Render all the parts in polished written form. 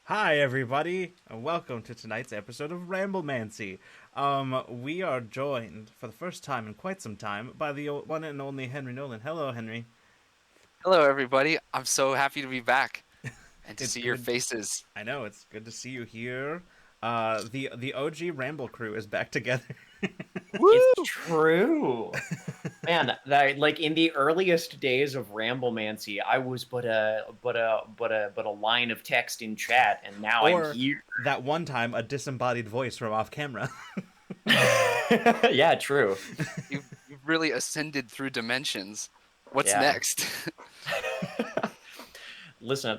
Hi, everybody, and welcome to tonight's episode of Ramblemancy. We are joined for the first time in quite some time by the one and only Henry Nolan. Hello, Henry. Hello, everybody. I'm so happy to be back and to It's see your good. faces. I know it's good to see you here. The OG Ramble crew is back together. It's Woo! true. Man, that like in the earliest days of Ramblemancy, I was but a line of text in chat, and now I'm Or here. that one time, a disembodied voice from off camera. Yeah, true. You've really ascended through dimensions. What's Yeah. next? Listen,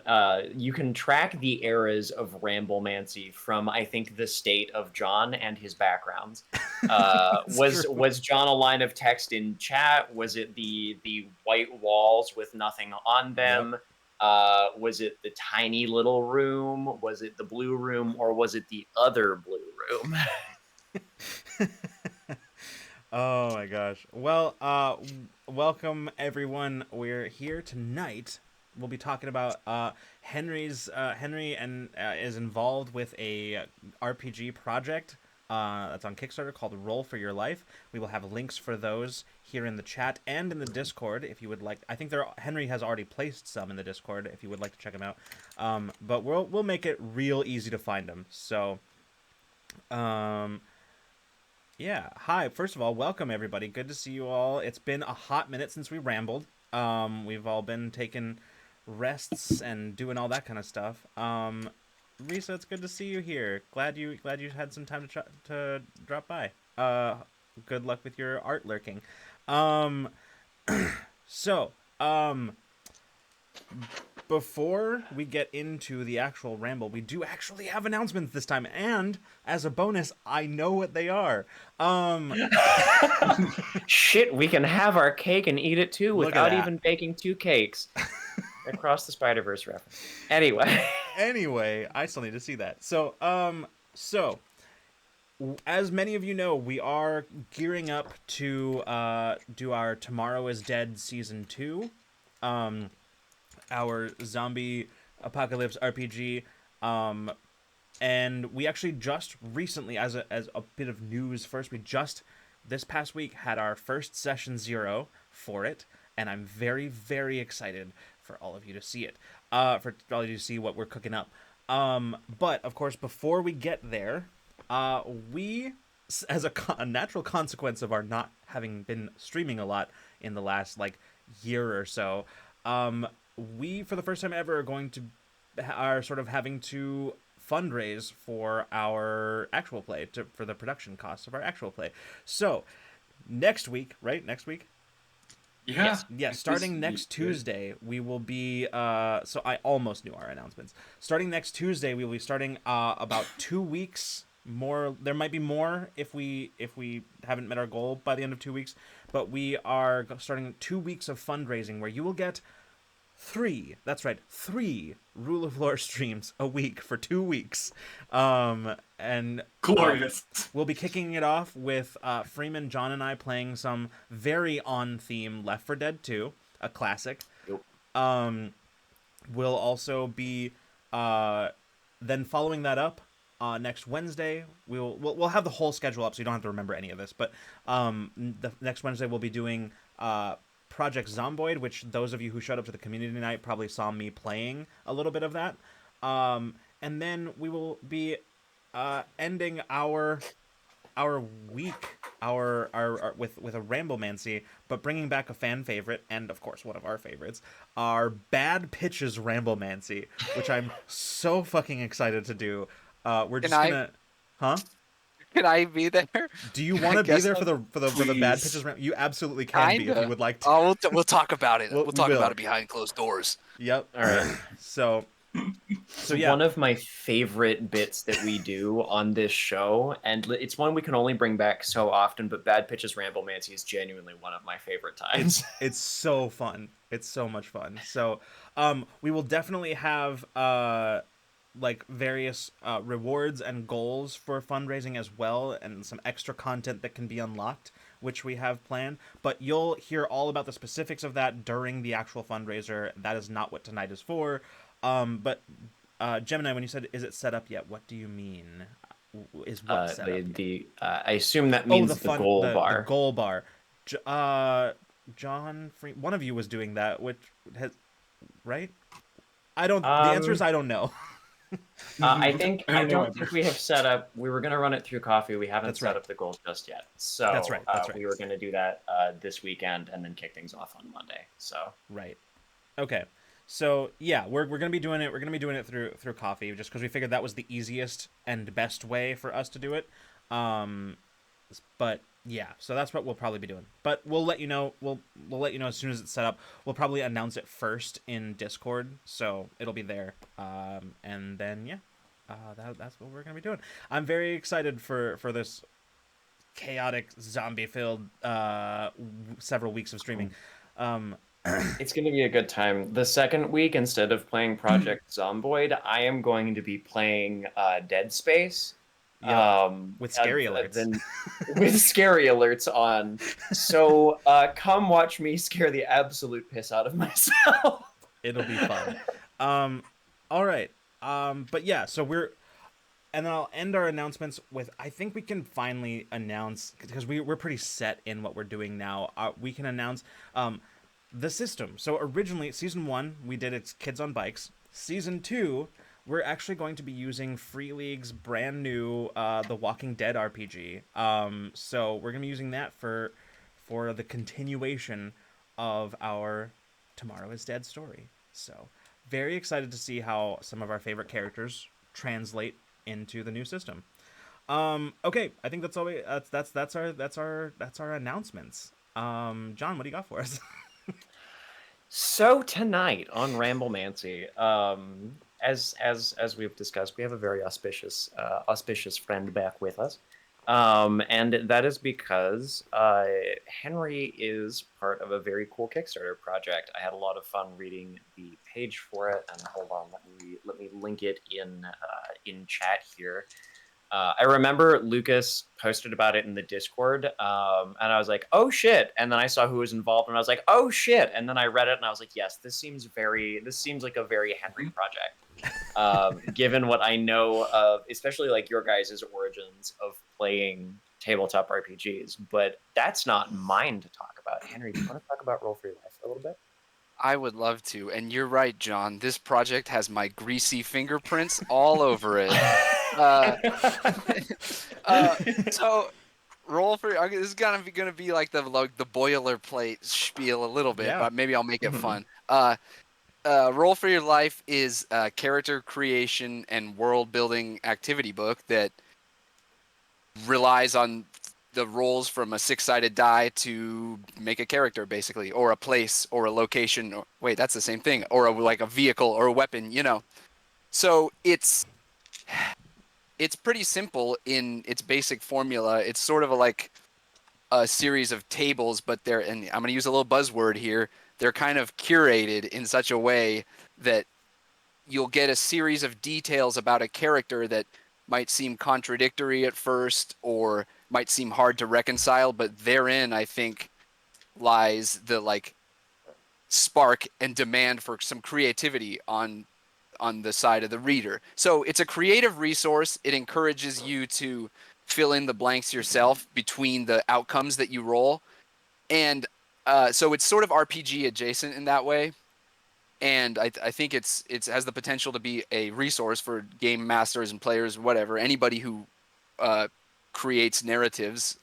you can track the eras of Ramblemancy from I think the state of John and his backgrounds. It's Was true. was John a line of text in chat? Was it the white walls with nothing on Yep. them? Was it the tiny little room? Was it the blue room, or was it the other blue room? Oh my gosh. Well, welcome everyone. We're here tonight. We'll be talking about Henry and is involved with a RPG project that's on Kickstarter called Roll for Your Life. We will have links for those here in the chat and in the Discord if you would like. I think Henry has already placed some in the Discord if you would like to check them out. But we'll make it real easy to find them. So um, yeah. Hi. First of all, welcome everybody. Good to see you all. It's been a hot minute since we rambled. We've all been taking rests and doing all that kind of stuff. Risa, it's good to see you here. Glad you had some time to drop by. Good luck with your art lurking. Um, so, before we get into the actual ramble, we do actually have announcements this time, and as a bonus, I know what they are. Um, Shit, we can have our cake and eat it too Look at without that. even baking two cakes. Across the Spider-Verse reference. Anyway. Anyway, I still need to see that. So as many of you know, we are gearing up to do our Tomorrow is Dead season 2, our zombie apocalypse RPG. Um, and we actually just recently, as a bit of news first, we just this past week had our first session 0 for it, and I'm very very excited for all of you to see it, for all of you to see what we're cooking up. But of course, before we get there, we, as a natural consequence of our not having been streaming a lot in the last like year or so, um, we for the first time ever are going to are sort of having to fundraise for our actual play for the production costs of our actual play. So next week, right? Next week, Yeah. yeah, This starting week, next Tuesday, we will be. So I almost knew our announcements. Starting next Tuesday, we will be starting about 2 weeks more. There might be more if we haven't met our goal by the end of 2 weeks. But we are starting 2 weeks of fundraising where you will get three. That's right, three Rule of Lore streams a week for 2 weeks. And glorious. we'll be kicking it off with Freeman, John, and I playing some very on theme Left 4 Dead 2, a classic. Yep. We'll also be then following that up next Wednesday. We'll have the whole schedule up, so you don't have to remember any of this. But the next Wednesday we'll be doing Project Zomboid, which those of you who showed up to the community night probably saw me playing a little bit of that. And then we will be ending our week, our with a Ramblemancy, but bringing back a fan favorite and of course one of our favorites, our Bad Pitches Ramblemancy, which I'm so fucking excited to do. We're Can just I gonna, huh? can I be there? Do you I want to be guess there I'm for the Bad Please. Pitches? You absolutely can be if you kinda. would like to. Oh, we'll talk about it. We'll We talk about will. it behind closed doors. Yep. All right. So It's yeah. one of my favorite bits that we do on this show, and it's one we can only bring back so often. But Bad Pitches Ramblemancy is genuinely one of my favorite times. It's so fun. It's so much fun. So we will definitely have like various rewards and goals for fundraising as well, and some extra content that can be unlocked, which we have planned. But you'll hear all about the specifics of that during the actual fundraiser. That is not what tonight is for. But Gemini, when you said "is it set up yet?" What do you mean? Is what set up? I assume that Oh, means the fun goal the bar. goal bar. John one of you was doing that, which has right. I don't. The answer is Um, I don't know. I think I I don't know don't either. think we have set up. We were going to run it through coffee. We haven't That's set right. up the goal just yet. That's So right. That's right. we were going to do that this weekend and then kick things off on Monday. So Right. Okay. So yeah, we're gonna be doing it. We're gonna be doing it through coffee, just because we figured that was the easiest and best way for us to do it. Um, but yeah, so that's what we'll probably be doing. But we'll let you know. We'll let you know as soon as it's set up. We'll probably announce it first in Discord, so it'll be there. And then yeah, that's what we're gonna be doing. I'm very excited for this chaotic zombie filled several weeks of streaming. Um, it's going to be a good time. The second week, instead of playing Project Zomboid, I am going to be playing Dead Space. Yep. With scary alerts. Then with scary alerts on. So come watch me scare the absolute piss out of myself. It'll be fun. All right. But yeah, so and then I'll end our announcements with, I think we can finally announce, because we're pretty set in what we're doing now. We can announce the system. So originally, season 1, we did it's Kids on Bikes. Season 2, we're actually going to be using Free League's brand new The Walking Dead RPG. So we're going to be using that for the continuation of our Tomorrow is Dead story. So very excited to see how some of our favorite characters translate into the new system. Okay, I think that's all that's our announcements. John, what do you got for us? So tonight on Ramblemancy, as we've discussed, we have a very auspicious friend back with us, and that is because Henry is part of a very cool Kickstarter project. I had a lot of fun reading the page for it, and hold on, let me link it in chat here. I remember Lucas posted about it in the Discord, and I was like, "Oh shit!" And then I saw who was involved, and I was like, "Oh shit!" And then I read it, and I was like, "Yes, this seems like a very Henry project." Given what I know of, especially like your guys' origins of playing tabletop RPGs, but that's not mine to talk about. Henry, do you want to talk about Roll for Your Life a little bit? I would love to. And you're right, John. This project has my greasy fingerprints all over it. So roll for this is gonna be like the boilerplate spiel a little bit, Yeah. but maybe I'll make it fun. Roll for Your Life is a character creation and world building activity book that relies on the rolls from a 6-sided die to make a character, basically, or a place, or a location. Or, wait, that's the same thing. Or like a vehicle or a weapon, So it's pretty simple in its basic formula. It's sort of like a series of tables, but and I'm going to use a little buzzword here. They're kind of curated in such a way that you'll get a series of details about a character that might seem contradictory at first or might seem hard to reconcile, but therein I think lies the spark and demand for some creativity on the side of the reader. So it's a creative resource. It encourages you to fill in the blanks yourself between the outcomes that you roll. And so it's sort of RPG adjacent in that way. And I think it has the potential to be a resource for game masters and players, whatever, anybody who creates narratives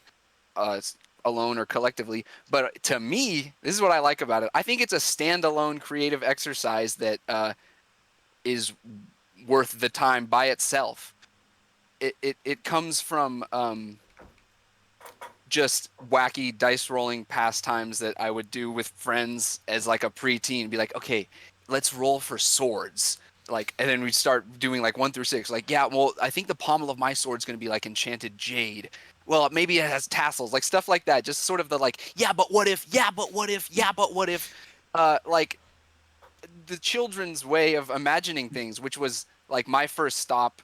alone or collectively. But to me, this is what I like about it. I think it's a standalone creative exercise that is worth the time by itself. It comes from just wacky dice rolling pastimes that I would do with friends as like a preteen. Be like, okay, let's roll for swords. And then we'd start doing 1 through 6. Yeah, well, I think the pommel of my sword's going to be enchanted jade. Well, maybe it has tassels, stuff like that. Just sort of the yeah, but what if? Yeah, but what if? Yeah, but what if? The children's way of imagining things, which was my first stop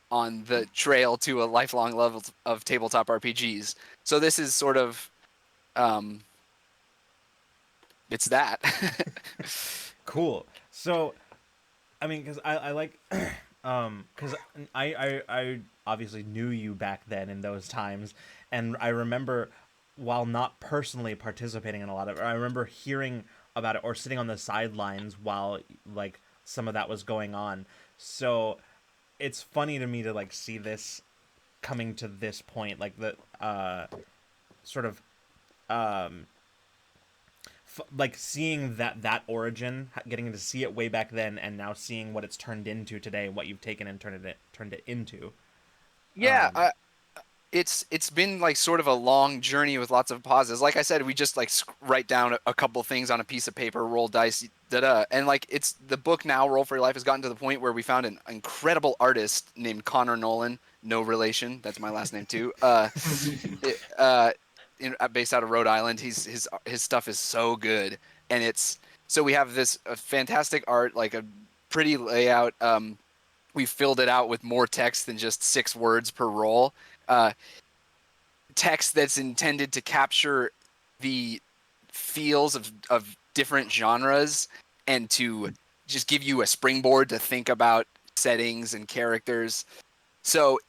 on the trail to a lifelong love of tabletop RPGs. So this is sort of, it's that. Cool. So I mean, because I like, because I obviously knew you back then in those times, and I remember, while not personally participating in a lot of it, I remember hearing about it or sitting on the sidelines while like some of that was going on. So it's funny to me to like see this coming to this point, like the sort of um like seeing that origin, getting to see it way back then, and now seeing what it's turned into today, what you've taken and turned it into. Yeah, Um, it's been like sort of a long journey with lots of pauses. Like I said, we just like write down a couple things on a piece of paper, roll dice, da, and like it's the book now. Roll for Your Life has gotten to the point where we found an incredible artist named Connor Nolan. No relation. That's my last name too. It, based out of Rhode Island. His stuff is so good, and it's so we have this fantastic art, like a pretty layout. We filled it out with more text than just 6 words per roll. Uh, Text that's intended to capture the feels of different genres and to just give you a springboard to think about settings and characters. So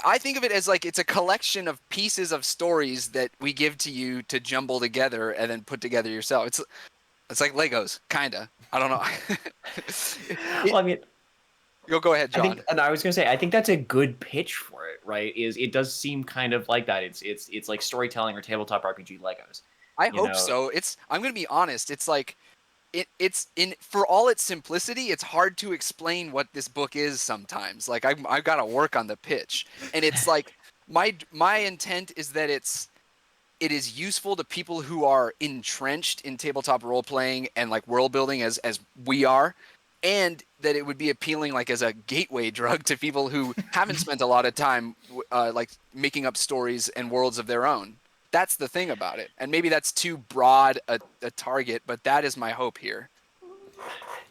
I think of it as like it's a collection of pieces of stories that we give to you to jumble together and then put together yourself. It's like Legos, kinda. I don't know. Well, I mean, You'll go ahead, I think, John. and I was gonna say, I think that's a good pitch for it, right? Is it does seem kind of like that. It's like storytelling or tabletop RPG Legos, I you hope know? so. I'm gonna be honest. It's like it's in for all its simplicity, it's hard to explain what this book is sometimes. Like I've got to work on the pitch, and it's like my intent is that it is useful to people who are entrenched in tabletop role playing and like world building as we are, and that it would be appealing like as a gateway drug to people who haven't spent a lot of time like making up stories and worlds of their own. That's the thing about it, and maybe that's too broad a target, but that is my hope here.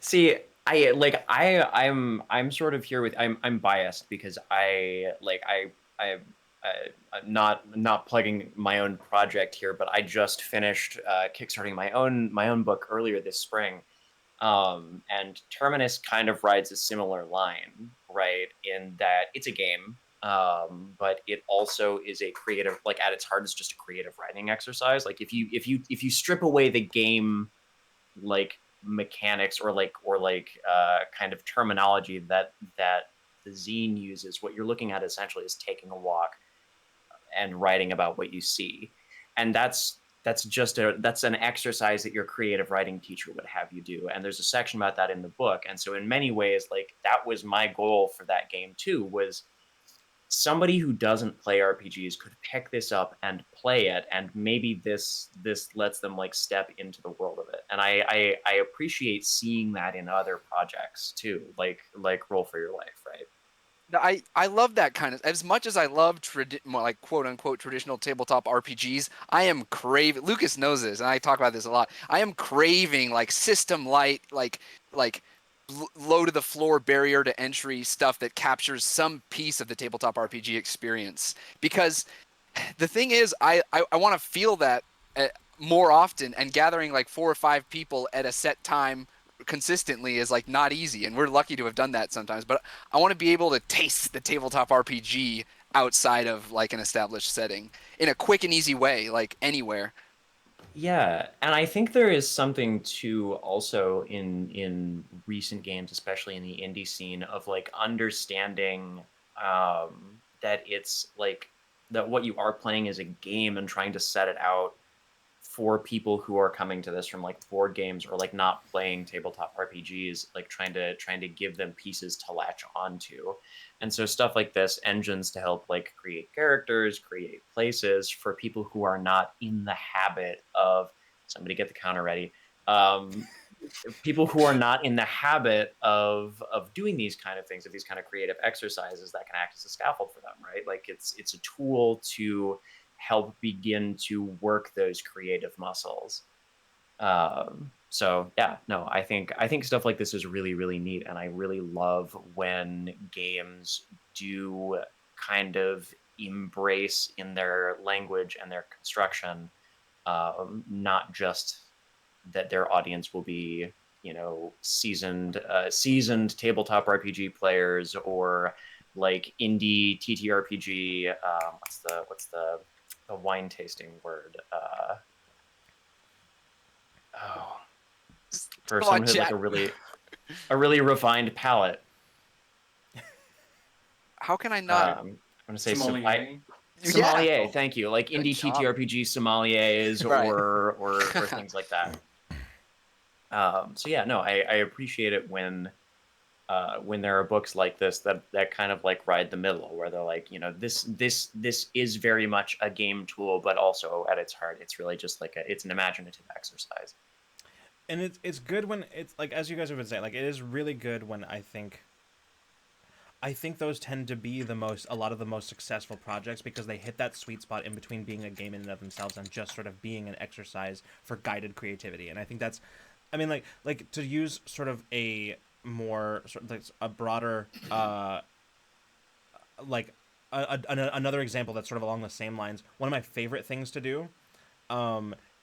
See, I'm sort of here with I'm biased because I'm not plugging my own project here, but I just finished kickstarting my own book earlier this spring. And Terminus kind of rides a similar line, right? In that it's a game, but it also is a creative, like at its heart, is just a creative writing exercise. Like if you strip away the game, like mechanics or kind of terminology that the zine uses, what you're looking at essentially is taking a walk and writing about what you see, and that's an exercise that your creative writing teacher would have you do, and there's a section about that in the book. And so in many ways, like, that was my goal for that game too, was somebody who doesn't play RPGs could pick this up and play it, and maybe this lets them like step into the world of it. And I appreciate seeing that in other projects too, like Roll for Your Life, right? I love that kind of, as much as I love like quote unquote traditional tabletop RPGs. I am craving. Lucas knows this, and I talk about this a lot. I am craving like system light, like low to the floor barrier to entry stuff that captures some piece of the tabletop RPG experience. Because the thing is, I want to feel that uh, more often, and gathering like 4 or 5 people at a set time consistently is like not easy, and we're lucky to have done that sometimes. But I want to be able to taste the tabletop RPG outside of like an established setting in a quick and easy way, like anywhere. Yeah, and I think there is something too also in recent games, especially in the indie scene, of like understanding that it's like that what you are playing is a game, and trying to set it out for people who are coming to this from like board games or like not playing tabletop RPGs, like trying to give them pieces to latch onto. And so stuff like this, engines to help like create characters, create places for people who are not in the habit of, somebody get the counter ready. Um, People who are not in the habit of doing these kind of things, of these kind of creative exercises, that can act as a scaffold for them, right? Like it's a tool to help begin to work those creative muscles. So yeah, no, I think stuff like this is really, really neat, and I really love when games do kind of embrace in their language and their construction, not just that their audience will be, seasoned tabletop RPG players, or like indie TTRPG. What's the wine tasting word? For Come on, someone who has like chat. a really refined palate. How can I not? I'm gonna say Sommelier. sommelier. Yeah. Thank you. Like Good indie job. TTRPG sommeliers Right. or things like that. So yeah, no, I appreciate it when there are books like this that kind of like ride the middle, where they're like, this is very much a game tool, but also at its heart, it's really just like it's an imaginative exercise. And it's good when it's like, as you guys have been saying, like it is really good when I think those tend to be a lot of the most successful projects, because they hit that sweet spot in between being a game in and of themselves and just sort of being an exercise for guided creativity. And I think that's, I mean, like to use sort of a more sort of like a broader like another example that's sort of along the same lines. One of my favorite things to do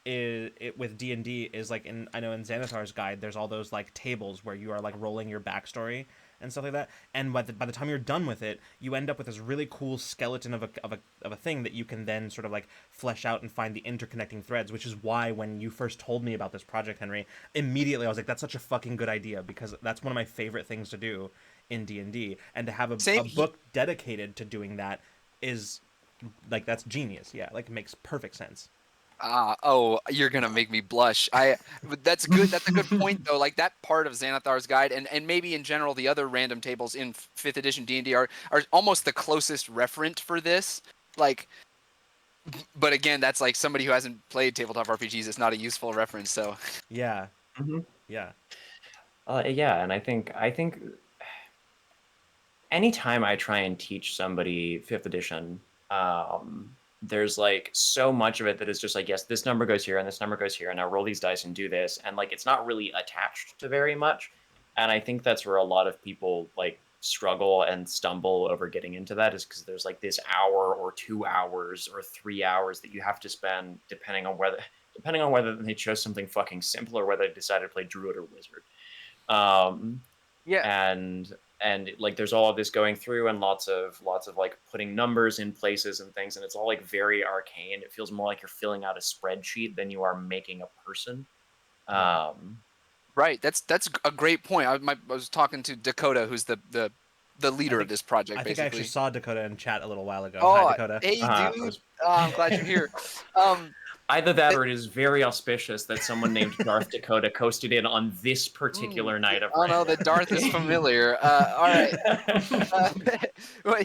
is it with D&D is like I know in Xanathar's guide there's all those like tables where you are like rolling your backstory and stuff like that, and by the time you're done with it, you end up with this really cool skeleton of a thing that you can then sort of like flesh out and find the interconnecting threads, which is why when you first told me about this project, Henry, immediately I was like, that's such a fucking good idea, because that's one of my favorite things to do in D&D, and to have a book dedicated to doing that is like, that's genius. Yeah, like it makes perfect sense. Oh, you're gonna make me blush. That's good. That's a good point, though. Like that part of Xanathar's guide, and maybe in general the other random tables in 5th edition D&D are almost the closest referent for this. Like, but again, that's like somebody who hasn't played tabletop RPGs. It's not a useful reference. So Yeah, Mm-hmm. yeah, Yeah, and I think anytime I try and teach somebody 5th edition, there's like so much of it that is just like, yes, this number goes here and this number goes here, and now roll these dice and do this, and like it's not really attached to very much. And I think that's where a lot of people like struggle and stumble over getting into that, is because there's like this hour or 2 hours or 3 hours that you have to spend depending on whether they chose something fucking simple or whether they decided to play druid or wizard. yeah, And like there's all of this going through, and lots of like putting numbers in places and things, and it's all like very arcane. It feels more like you're filling out a spreadsheet than you are making a person. right. That's a great point. I was talking to Dakota, who's the leader of this project, I think I basically. actually saw Dakota in chat a little while ago. Oh, Hi, Dakota. hey, It dude. was I'm glad you're here. either that or it is very auspicious that someone named Darth Dakota coasted in on this particular night of Oh no, the Darth is familiar. All right. Well,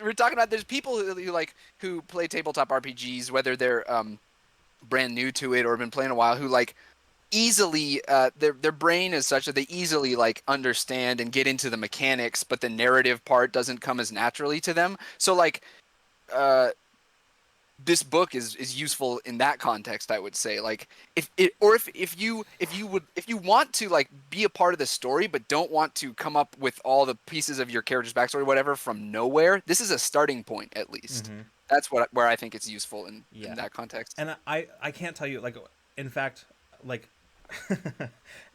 we're talking about there's people who play tabletop RPGs, whether they're brand new to it or been playing a while, who like easily their brain is such that they easily like understand and get into the mechanics, but the narrative part doesn't come as naturally to them. So like this book is useful in that context, I would say. Like if you want to like be a part of the story but don't want to come up with all the pieces of your character's backstory, whatever, from nowhere, this is a starting point at least. Mm-hmm. That's where I think it's useful in that context. And I can't tell you, like, in fact, like,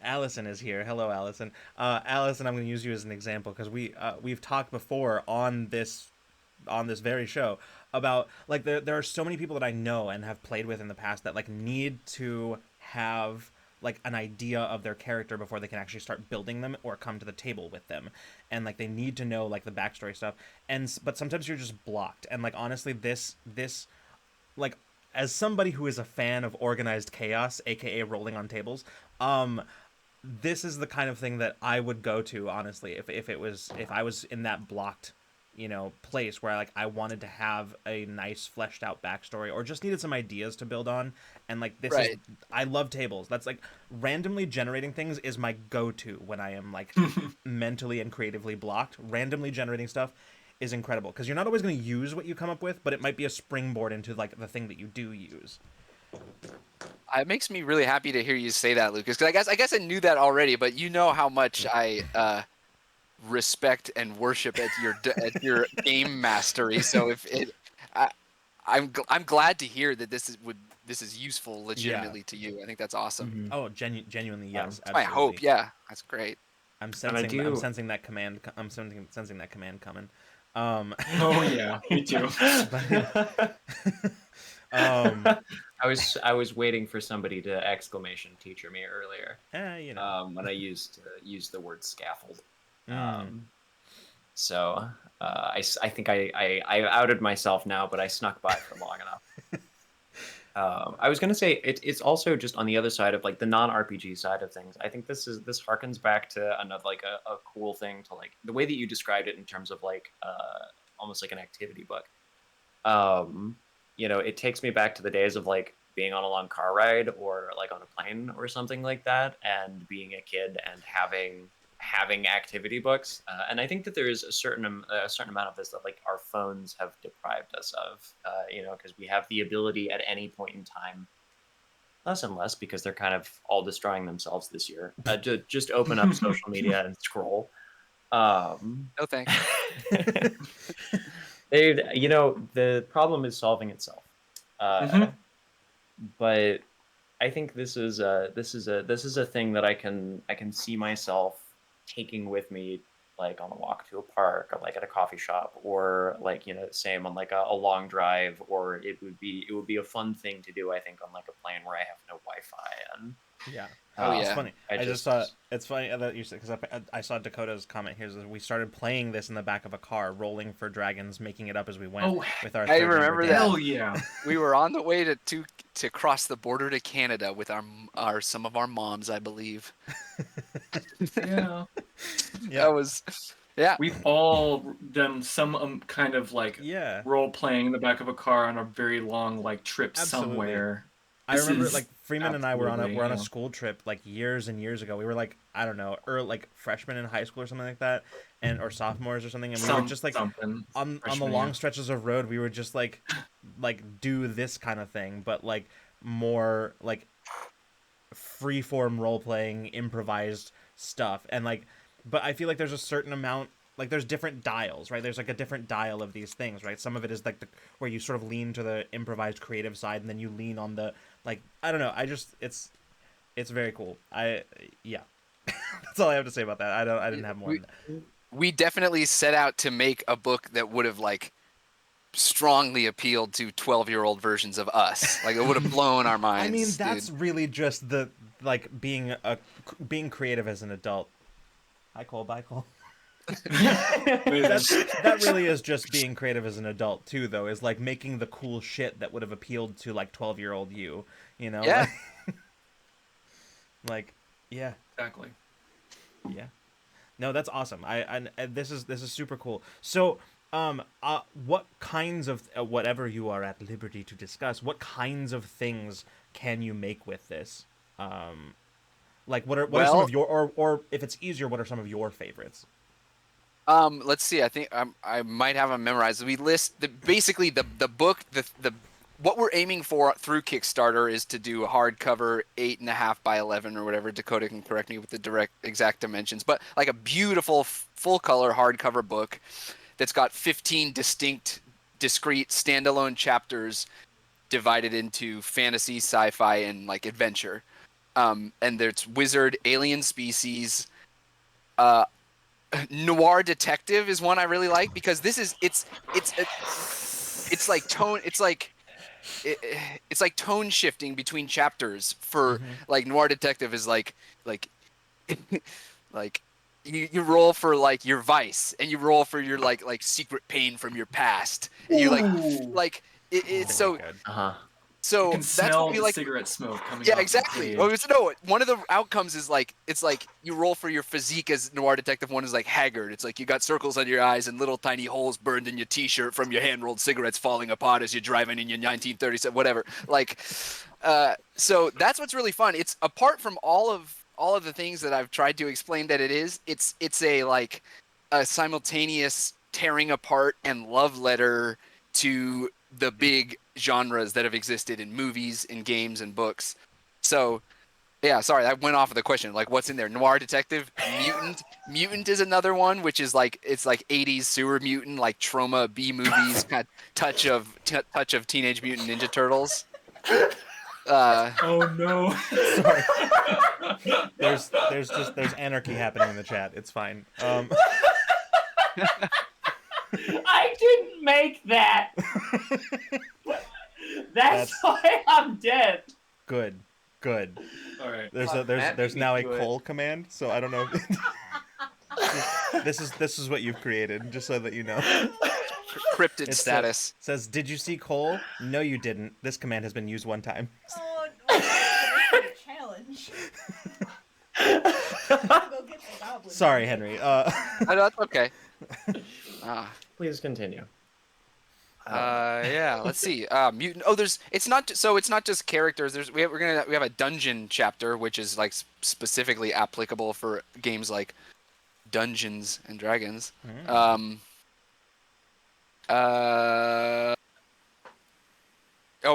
Allison is here. Hello, Allison. Allison, I'm going to use you as an example, because we've talked before on this very show about like there are so many people that I know and have played with in the past that like need to have like an idea of their character before they can actually start building them or come to the table with them, and like they need to know like the backstory stuff, but sometimes you're just blocked. And like honestly, this like, as somebody who is a fan of organized chaos, aka rolling on tables, this is the kind of thing that I would go to, honestly, if I was in that blocked, place where I wanted to have a nice fleshed out backstory or just needed some ideas to build on. And like I love tables. That's like, randomly generating things is my go-to when I am like mentally and creatively blocked. Randomly generating stuff is incredible, because you're not always going to use what you come up with, but it might be a springboard into like the thing that you do use. It makes me really happy to hear you say that, Lucas, because I guess I knew that already, but you know how much I respect and worship at your game mastery. So I'm glad to hear that this would this is useful legitimately to you. I think that's awesome. Mhm. Oh, genuinely, yes, That's my absolutely. hope. Yeah, that's great. I'm And I sensing. I'm do. sensing that command. I'm sensing that command coming. Oh yeah, me too. um, I was waiting for somebody to exclamation teacher me earlier you know. when I used the word scaffold. Mm. So I think I outed myself now, but I snuck by for long enough. I was gonna say it's also just on the other side of like the non-RPG side of things. I think this harkens back to another like a cool thing to like the way that you described it in terms of like almost like an activity book. You know, it takes me back to the days of like being on a long car ride or like on a plane or something like that, and being a kid and having activity books. And I think that there is a certain amount of this that like our phones have deprived us of. You know, because we have the ability at any point in time, less and less because they're kind of all destroying themselves this year. To just open up social media and scroll. No thanks. You know, the problem is solving itself. Mhm. But I think this is a thing that I can see myself taking with me like on a walk to a park or like at a coffee shop or like you know same on like a long drive, or it would be a fun thing to do I think on like a plane where I have no Wi-Fi and Yeah. Oh, It's yeah. funny. I just saw. It's funny that you said because I saw Dakota's comment here. That we started playing this in the back of a car, rolling for dragons, making it up as we went Oh, with our. I third member remember Dan. that. hell yeah. We were on the way to cross the border to Canada with our some of our moms, I believe. Yeah. Yeah. That was, yeah. We've all done some kind of like Yeah. role playing in the back of a car on a very long like trip Absolutely. somewhere. I This remember is like Freeman and I were absolutely, on a yeah. school trip like years and years ago. We were like I don't know, like freshmen in high school or something like that, and or sophomores or something, and we were just like Something. on the Freshman long year. stretches of road. We were just like do this kind of thing, but like more like free form role playing, improvised stuff, and like, but I feel like there's a certain amount. Like there's different dials, right? There's like a different dial of these things, right? Some of it is like where you sort of lean to the improvised creative side, and then you lean on the like I don't know. I just it's very cool. Yeah, that's all I have to say about that. I didn't have more. We, Than that. we definitely set out to make a book that would have like strongly appealed to 12-year-old versions of us. Like it would have blown our minds. I mean, that's dude. really just the like being creative as an adult. Hi Cole, bye Cole. That really is just being creative as an adult too, though. Is like making the cool shit that would have appealed to like 12-year-old you. You know, Yeah. like yeah, Exactly. yeah. No, that's awesome. I this is super cool. So, what kinds of whatever you are at liberty to discuss, what kinds of things can you make with this? Like what are some Well, of your or if it's easier, what are some of your favorites? let's see. I think I might have them memorized. We list basically the book the what we're aiming for through Kickstarter is to do a hardcover 8.5 by 11 or whatever. Dakota can correct me with the direct exact dimensions, but like a beautiful full color hardcover book that's got 15 discrete standalone chapters divided into fantasy, sci-fi, and like adventure. And there's wizard, alien species, uh, noir detective is one I really like because this is it's like tone it, it's like tone shifting between chapters for Mm-hmm. like noir detective is like like you roll for like your vice and you roll for your like secret pain from your past and you Ooh. it's Very so good. Uh-huh. You so can that's what smell we the like. cigarette smoke coming Yeah, off the exactly. page. Oh, no, one of the outcomes is like it's like you roll for your physique as noir detective. One is like haggard. It's like you got circles on your eyes and little tiny holes burned in your t-shirt from your hand-rolled cigarettes falling apart as you're driving in your 1937 whatever. Like, so that's what's really fun. It's apart from all of the things that I've tried to explain that it is. It's a like a simultaneous tearing apart and love letter to the big genres that have existed in movies, in games, and books. So, yeah, sorry, that went off of the question. Like, what's in there? Noir detective, mutant. Mutant is another one, which is like it's like 80s sewer mutant, like trauma B movies, kind of touch of Teenage Mutant Ninja Turtles. Oh no. Sorry. There's anarchy happening in the chat. It's fine. I didn't make that. That's why I'm dead. Good. All right. There's now a call command, so I don't know. This is what you've created, just so that you know. Cryptid status. Says, did you see Cole? No, you didn't. This command has been used one time. Oh, no, that's a challenge. Go get the goblin. Sorry, Henry. That's okay. Please continue. Yeah. Let's see. Mutant. Oh, it's not just characters. We have a dungeon chapter, which is like specifically applicable for games like Dungeons and Dragons.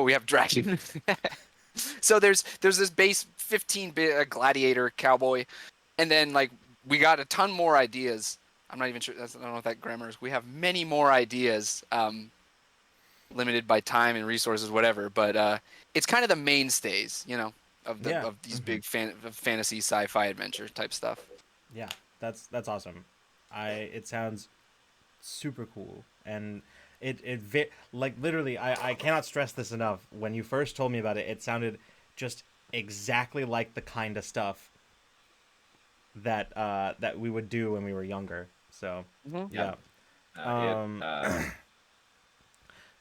We have dragon. So there's this base 15-bit gladiator cowboy, and then like we got a ton more ideas. I'm not even sure. I don't know if that grammar is. We have many more ideas, limited by time and resources, whatever. But it's kind of the mainstays, of these big fantasy sci-fi adventure type stuff. Yeah, that's awesome. It sounds super cool, and like literally I cannot stress this enough. When you first told me about it, it sounded just exactly like the kind of stuff that we would do when we were younger. So yeah.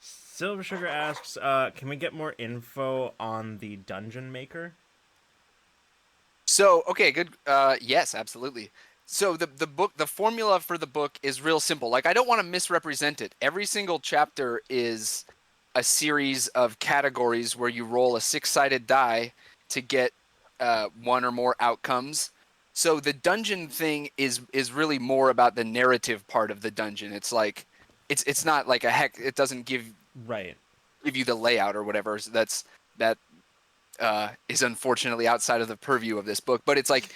Silver Sugar asks, can we get more info on the dungeon maker? So, okay, good. Yes, absolutely. So the formula for the book is real simple. Like, I don't want to misrepresent it. Every single chapter is a series of categories where you roll a 6-sided die to get one or more outcomes. So the dungeon thing is really more about the narrative part of the dungeon. It's like, it's not like it doesn't give you the layout or whatever. So that is unfortunately outside of the purview of this book. But it's like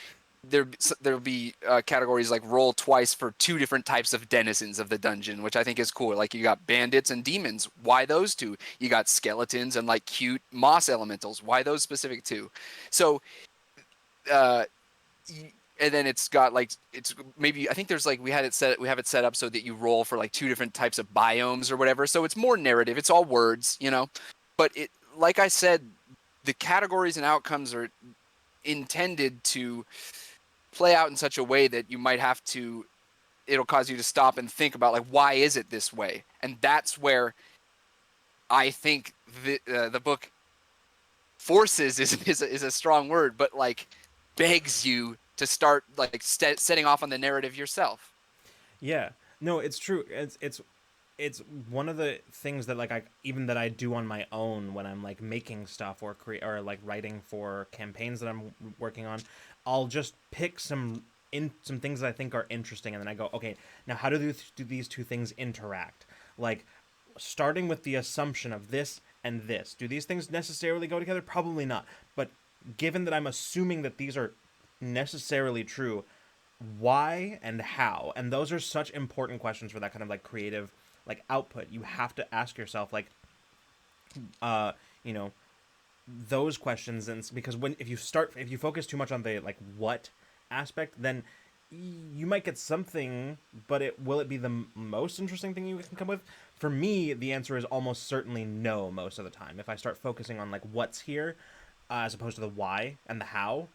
there'll be categories like roll twice for 2 different types of denizens of the dungeon, which I think is cool. Like you got bandits and demons. Why those 2? You got skeletons and like cute moss elementals. Why those specific 2? So, and then it's got like it's maybe I think there's like we have it set up so that you roll for like 2 different types of biomes or whatever. So it's more narrative. It's all words, But it, like I said, the categories and outcomes are intended to play out in such a way that you might have to, it'll cause you to stop and think about like, why is it this way? And that's where I think the book forces is a strong word, but like begs you to start like setting off on the narrative yourself. Yeah, no, it's true. It's one of the things that like that I do on my own when I'm like making stuff or like writing for campaigns that I'm working on. I'll just pick some things that I think are interesting, and then I go, okay, now how do these 2 things interact? Like starting with the assumption of this and this. Do these things necessarily go together? Probably not. But given that I'm assuming that these are necessarily true, why and how? And those are such important questions for that kind of like creative like output. You have to ask yourself like those questions, and because if you focus too much on the like what aspect, then you might get something, but will it be the most interesting thing you can come with? For me, the answer is almost certainly no most of the time. If I start focusing on like what's here as opposed to the why and the how,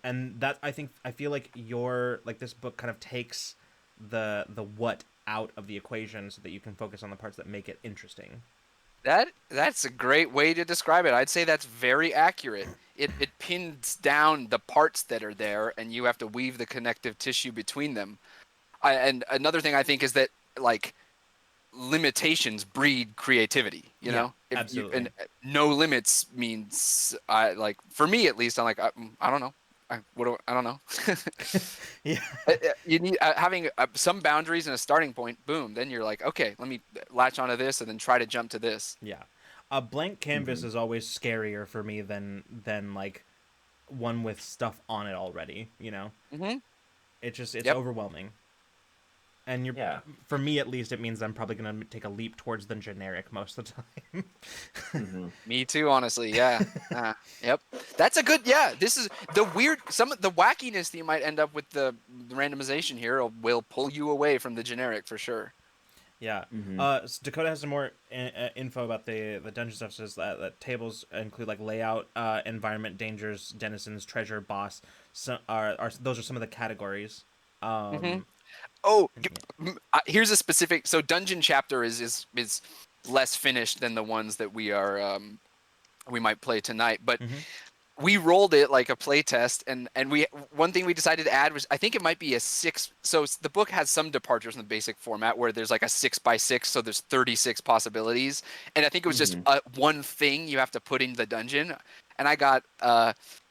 and that I feel like this book kind of takes the what out of the equation so that you can focus on the parts that make it interesting. That's a great way to describe it. I'd say that's very accurate. It pins down the parts that are there, and you have to weave the connective tissue between them. And another thing I think is that like limitations breed creativity. Absolutely. And no limits means like for me at least, I'm like I don't know. I don't know. Yeah. You need having some boundaries and a starting point. Boom. Then you're like, okay, let me latch onto this and then try to jump to this. Yeah. A blank canvas is always scarier for me than like one with stuff on it already. It's overwhelming. And you're, Yeah. for me at least, it means I'm probably gonna take a leap towards the generic most of the time. Hmm. Me too, honestly. Yeah. Yep. That's a good. Yeah. This is the weird. Some of the wackiness that you might end up with the randomization here will pull you away from the generic for sure. Yeah. Hmm. So Dakota has some more info about the dungeon stuff. Says that tables include like layout, environment, dangers, denizens, treasure, boss. So are those are some of the categories. Hmm. Um, Oh, yeah. here's a specific. So dungeon chapter is less finished than the ones that we might play tonight, but Mhm. we rolled it like a play test, and we one thing we decided to add was I think it might be a 6. So the book has some departures from the basic format where there's like a 6 by 6, so there's 36 possibilities, and I think it was just Hmm. one thing you have to put in the dungeon, and I got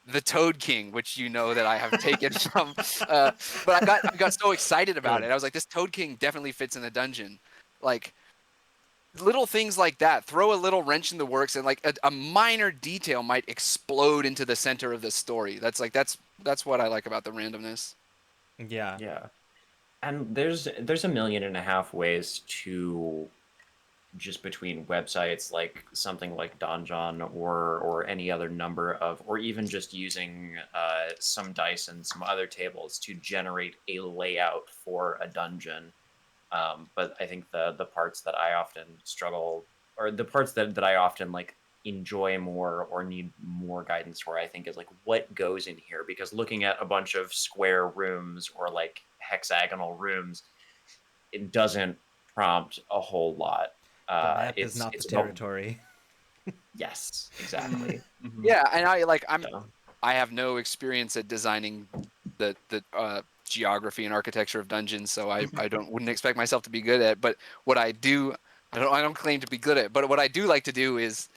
the Toad King, which you know that I have taken from, but I got so excited about Good. it. I was like, this Toad King definitely fits in the dungeon, like little things like that throw a little wrench in the works, and like a minor detail might explode into the center of the story. That's what I like about the randomness. Yeah. Yeah. And there's a million and a half ways to just between websites like something like Donjon or any other number of, or even just using some dice and some other tables to generate a layout for a dungeon. But I think the parts that I often struggle, or the parts that I often like enjoy more or need more guidance for, I think is like what goes in here, because looking at a bunch of square rooms or like hexagonal rooms, it doesn't prompt a whole lot. The map is It's not the it's about, territory. yes, Mm, exactly. mhm. Yeah, and So I have no experience at designing the geography and architecture of dungeons, so I wouldn't expect myself to be good at it. But what I do, I don't claim to be good at it, but what I do like to do is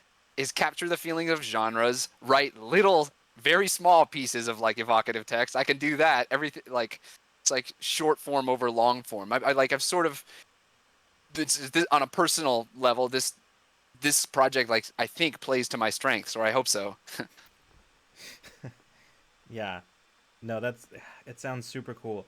capture the feeling of genres, write little, very small pieces of like evocative text. I can do that. Everything like it's like short form over long form. I've sort of this, on a personal level, this project like I think plays to my strengths, or I hope so. Yeah. No, that's it sounds super cool.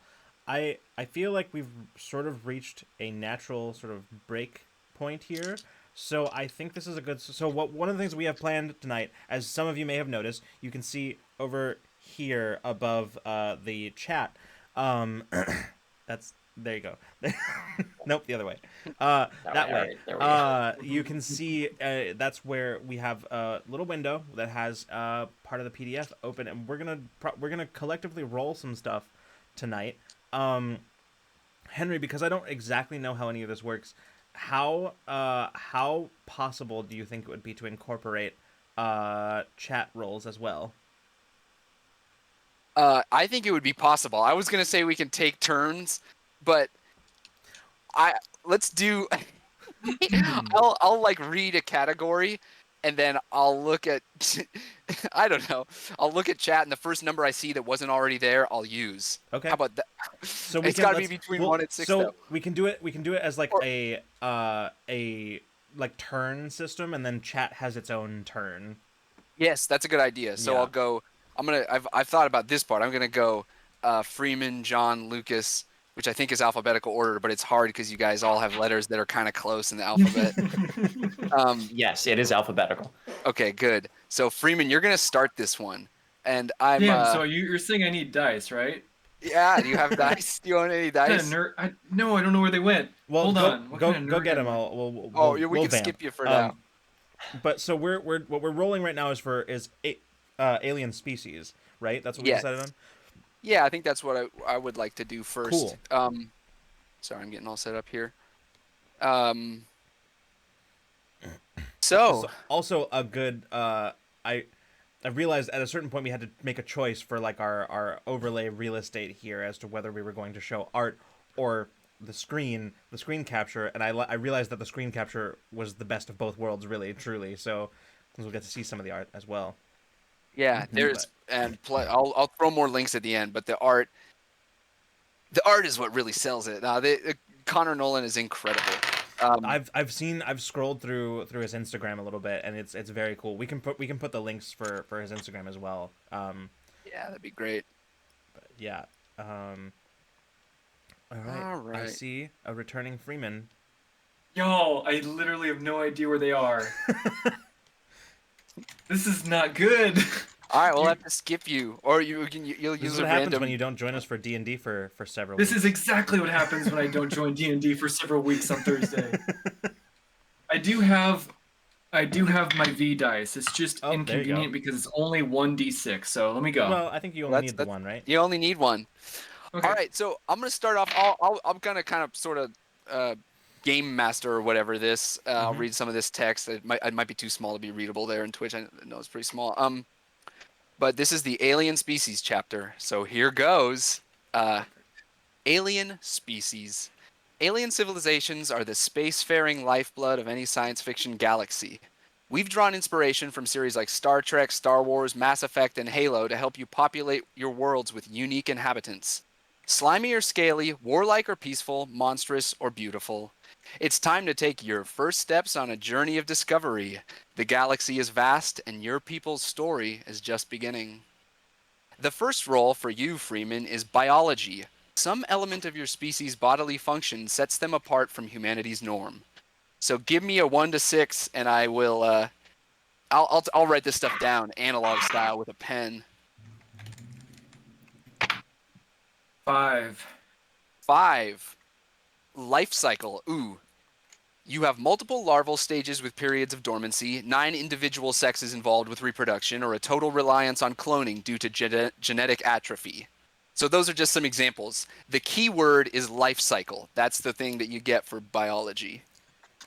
I feel like we've sort of reached a natural sort of break point here. So I think this is a good so what one of the things we have planned tonight, as some of you may have noticed, you can see over here above the chat. Um that's there you go. Nope, the other way. that That way, all way. right, there we go. You can see that's where we have a little window that has part of the PDF open, and we're gonna collectively roll some stuff tonight. Henry, because I don't exactly know how any of this works, how possible do you think it would be to incorporate chat rolls as well? I think it would be possible. I was gonna say we can take turns, but I let's do. I'll like read a category, and then I'll look at. I don't know. I'll look at chat, and the first number I see that wasn't already there, I'll use. Okay. How about that? So we It's can got to be let's between well 1 and 6 so though. we can do it as like Or a like turn system, and then chat has its own turn. yes, that's a good idea. So I'll Yeah. go. I've thought about this part. I'm gonna go Freeman, John, Lucas, which I think is alphabetical order, but it's hard because you guys all have letters that are kind of close in the alphabet. Yes, it is alphabetical. Okay, good. So Freeman, you're gonna start this one, and I'm Damn, so you're saying I need dice, right? yeah. Do you have dice? Do you own any What kind of dice? nerd? No, I don't know where they went. Well, Hold go on. What go kind of go nerd get him. am I? Oh, yeah, we We'll can vamp. skip you for now. But so we're what we're rolling right now is alien species, right? That's what we Yes. decided on. Yeah, I think that's what I would like to do first. Cool. Sorry, I'm getting all set up here. Um, This is so also a good. I realized at a certain point we had to make a choice for like our overlay real estate here as to whether we were going to show art or the screen capture, and I realized that the screen capture was the best of both worlds, really, truly. So we'll get to see some of the art as well. yeah, Mhm. there's I'll throw more links at the end, but the art is what really sells it. Connor Nolan is incredible. I've scrolled through his Instagram a little bit, and it's very cool. We can put the links for his Instagram as well. Yeah, that'd be great. But yeah. All right. All I right. see a returning Freeman. Yo, I literally have no idea where they are. This is not good. All right, we'll You- have to skip you, or you'll This use is a what happens random. when you don't join us for D&D for several This weeks. is exactly what happens when I don't join D&D for several weeks on Thursday. I do have my V dice. It's just Oh, there you go. inconvenient because it's only 1d6. So let me go. Well, I think you Well, only need the one, right? You only need one. Okay. All right, so I'm gonna start off. I'm gonna kind of sort of game master or whatever this. I'll Mhm. read some of this text. It might be too small to be readable there in Twitch. I know it's pretty small. But this is the alien species chapter. So here goes. Alien species. Alien civilizations are the spacefaring lifeblood of any science fiction galaxy. We've drawn inspiration from series like Star Trek, Star Wars, Mass Effect, and Halo to help you populate your worlds with unique inhabitants. Slimy or scaly, warlike or peaceful, monstrous or beautiful. It's time to take your first steps on a journey of discovery. The galaxy is vast, and your people's story is just beginning. The first role for you, Freeman, is biology. Some element of your species' bodily function sets them apart from humanity's norm. So give me a 1 to 6, and I will. I'll write this stuff down, analog style, with a pen. 5. 5. Life cycle. Ooh. You have multiple larval stages with periods of dormancy, 9 individual sexes involved with reproduction, or a total reliance on cloning due to genetic atrophy. So those are just some examples. The key word is life cycle. That's the thing that you get for biology.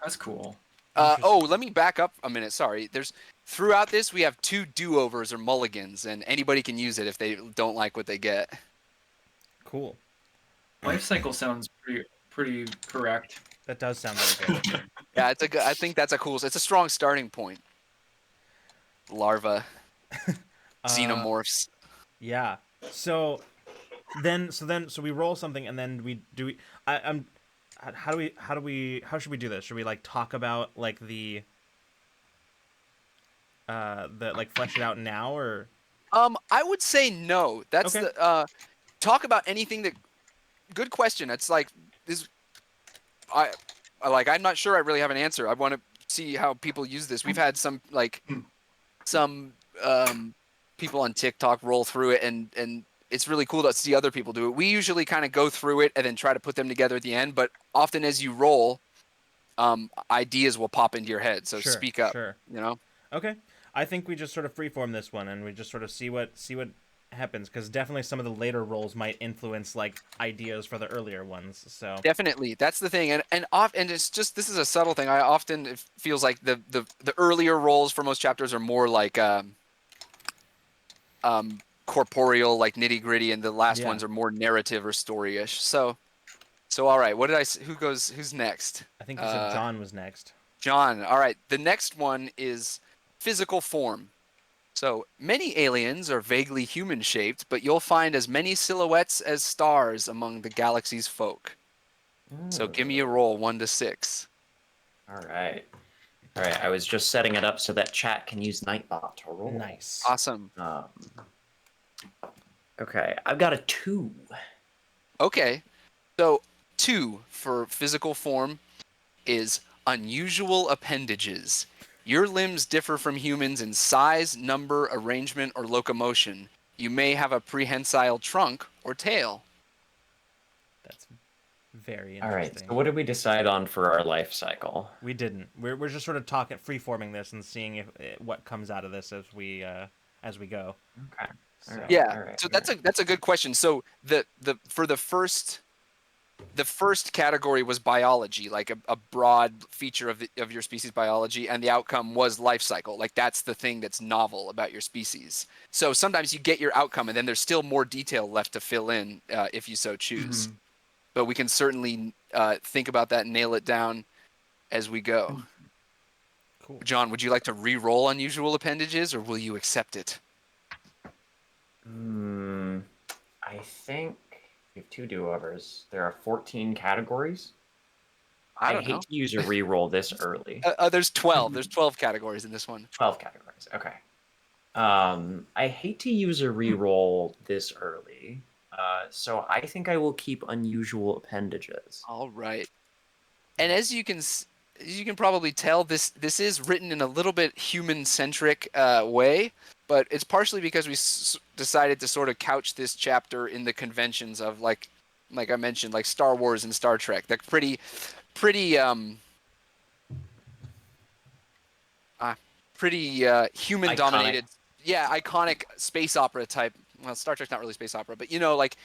That's cool. Let me back up a minute. Sorry. Throughout this, we have 2 do-overs or mulligans, and anybody can use it if they don't like what they get. Cool. Life cycle sounds pretty correct. That does sound very good. Yeah, I think that's it's a strong starting point. Larva, xenomorphs. Yeah. So we roll something and then how should we do this? Should we like talk about like the like flesh it out now, or I would say no. That's Okay. the talk about anything that. Good question. It's like this. I'm not sure I really have an answer. I want to see how people use this. We've had some people on TikTok roll through it, and it's really cool to see other people do it. We usually kind of go through it and then try to put them together at the end. But often as you roll, ideas will pop into your head. So Sure, speak up. sure. You know. Okay. I think we just sort of freeform this one and we just sort of see what happens, because definitely some of the later rolls might influence like ideas for the earlier ones. So Definitely, that's the thing, and it's just this is a subtle thing. I often it feels like the earlier rolls for most chapters are more like corporeal, like nitty gritty, and the last Yeah. ones are more narrative or story-ish. So all right, what did I? Who's next? I think you said John was next. John. All right, the next one is physical form. So many aliens are vaguely human-shaped, but you'll find as many silhouettes as stars among the galaxy's folk. So give me a roll, 1 to 6. All right. I was just setting it up so that chat can use Nightbot to roll. Nice. Awesome. Okay, I've got a 2. Okay, so 2 for physical form is unusual appendages. Your limbs differ from humans in size, number, arrangement, or locomotion. You may have a prehensile trunk or tail. That's very All interesting. right, so what did we decide on for our life cycle? We didn't. We're just sort of talking, freeforming this and seeing if what comes out of this as we go. Okay. So, Yeah. all right, So that's a good question. So for the first category was biology, like a broad feature of your species biology, and the outcome was life cycle. Like that's the thing that's novel about your species. So sometimes you get your outcome, and then there's still more detail left to fill in if you so choose. Mhm. But we can certainly think about that and nail it down as we go. Cool. John, would you like to re-roll unusual appendages, or will you accept it? I think we have 2 do-overs. There are 14 categories. I don't hate know. to use a re-roll this early. There's 12. There's 12 categories in this one. 12 categories. Okay. I hate to use a re-roll this early. So I think I will keep unusual appendages. All right. And as you can probably tell, this is written in a little bit human-centric way, but it's partially because we decided to sort of couch this chapter in the conventions of like I mentioned, like Star Wars and Star Trek. They're pretty human-dominated. Yeah, iconic space opera type. Well, Star Trek's not really space opera, but like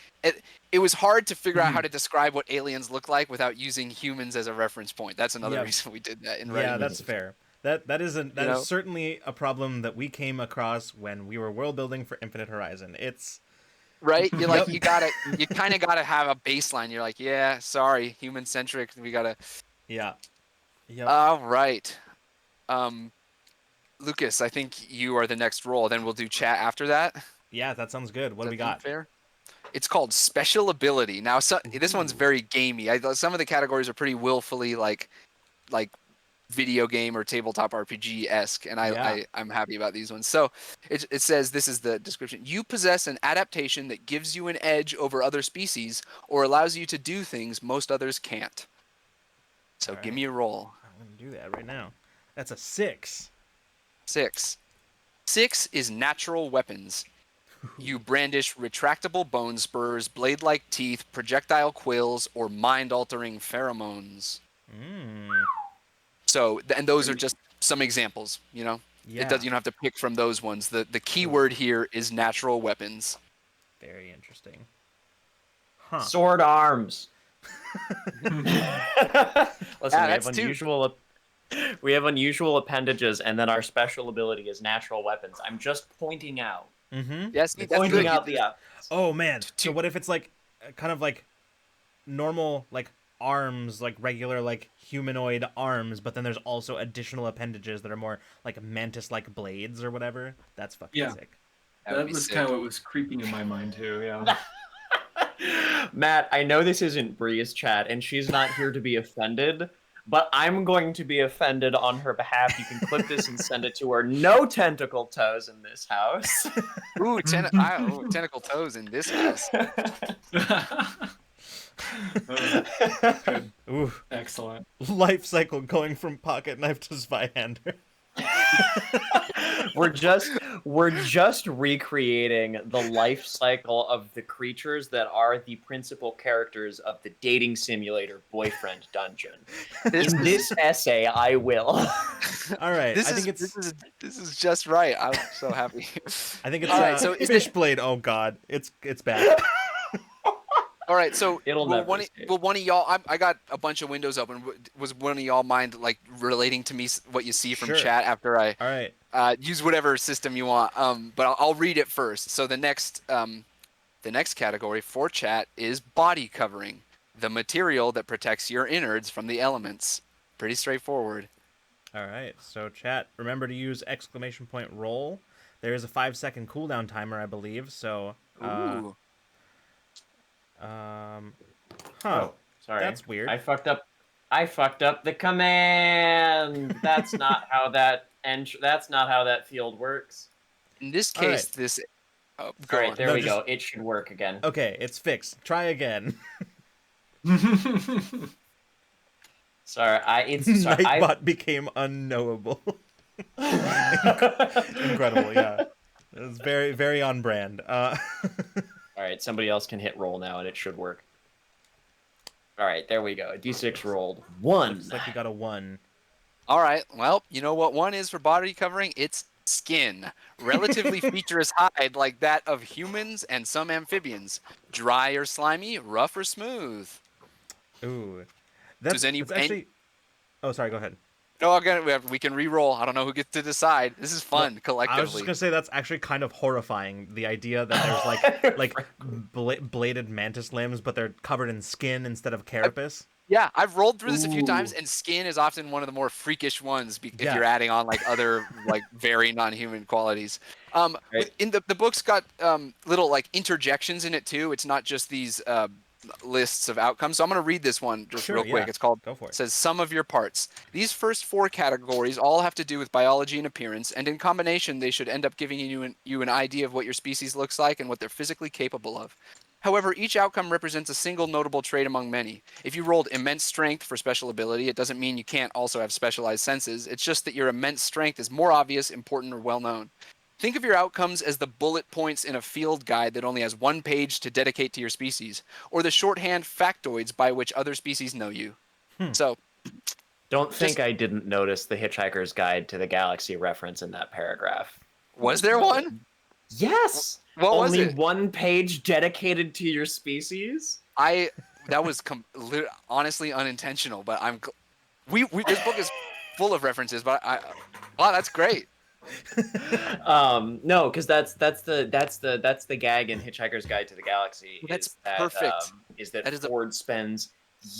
it was hard to figure out how to describe what aliens look like without using humans as a reference point. That's another reason we did that in writing. Yeah, that's fair. That is certainly a problem that we came across when we were world building for Infinite Horizon. It's right. You're like you kind of gotta have a baseline. You're like, yeah, sorry, human centric. We gotta. Yeah. Yep. All right. Lucas, I think you are the next role. Then we'll do chat after that. Yeah, that sounds good. What do we got? Fair? It's called Special Ability. Now, this one's very gamey. Some of the categories are pretty willfully like video game or tabletop RPG-esque, and I'm happy about these ones. So it says, this is the description. You possess an adaptation that gives you an edge over other species or allows you to do things most others can't. So give me a roll. I'm going to do that right now. That's a 6. 6 is natural weapons. You brandish retractable bone spurs, blade-like teeth, projectile quills, or mind-altering pheromones. So, and those are just some examples, Yeah. You don't have to pick from those ones. The key word here is natural weapons. Very interesting. Sword arms. Listen, we have unusual appendages, and then our special ability is natural weapons. I'm just pointing out. Mm-hmm. Yes, that's pointing good. out the. Oh man! So what if it's like, kind of like, normal like arms, like regular like humanoid arms, but then there's also additional appendages that are more like mantis-like blades or whatever? That's fucking sick. That was kind of what was creeping in my mind too. Yeah. Matt, I know this isn't Bree's chat, and she's not here to be offended, but I'm going to be offended on her behalf. You can clip this and send it to her. No tentacle toes in this house. Ooh, tentacle toes in this house. Ooh, excellent. Life cycle going from pocket knife to Zweihander. We're just recreating the life cycle of the creatures that are the principal characters of the dating simulator boyfriend dungeon. In this essay, I will. All right, this is just right. I'm so happy. I think it's all right. So Fishblade. Oh God, it's bad. All right, so one of y'all, I got a bunch of windows open. Was one of y'all mind like relating to me what you see from chat after I use whatever system you want? But I'll read it first. So the next category for chat is body covering, the material that protects your innards from the elements. Pretty straightforward. All right, so chat, remember to use !roll. There is a 5-second cooldown timer, I believe. So. Ooh. Oh, sorry. That's weird. I fucked up the command. That's not how that field works. In this case, all right, there we go. It should work again. Okay, it's fixed. Try again. Sorry, Nightbot became unknowable. Incredible, yeah. It was very, very on brand. All right, somebody else can hit roll now, and it should work. All right, there we go. D6 rolled. 1. Looks like you got a 1. All right. Well, you know what 1 is for body covering? It's skin. Relatively featureless hide like that of humans and some amphibians. Dry or slimy, rough or smooth. Ooh. That's actually... Oh, sorry, go ahead. No, again, we can re-roll. I don't know who gets to decide. This is fun, collectively. I was just gonna say that's actually kind of horrifying. The idea that there's bladed mantis limbs, but they're covered in skin instead of carapace. Yeah, I've rolled through this a few times, and skin is often one of the more freakish ones if you're adding on other very non-human qualities. In the book's got little interjections in it too. It's not just these lists of outcomes. So I'm going to read this one just real quick. It's called, Go for it. It says sum of your parts. These first 4 categories all have to do with biology and appearance, and in combination they should end up giving you an idea of what your species looks like and what they're physically capable of. However, each outcome represents a single notable trait among many. If you rolled immense strength for special ability, it doesn't mean you can't also have specialized senses. It's just that your immense strength is more obvious, important, or well known. Think of your outcomes as the bullet points in a field guide that only has one page to dedicate to your species, or the shorthand factoids by which other species know you. So, Don't think Just- I didn't notice the Hitchhiker's Guide to the Galaxy reference in that paragraph. was there one? Yes. What was Only it? one page dedicated to your species. That was honestly unintentional, but we this book is full of references, but wow, that's great. No, because that's the gag in Hitchhiker's Guide to the Galaxy. That's is that, perfect. Is that That is Ford spends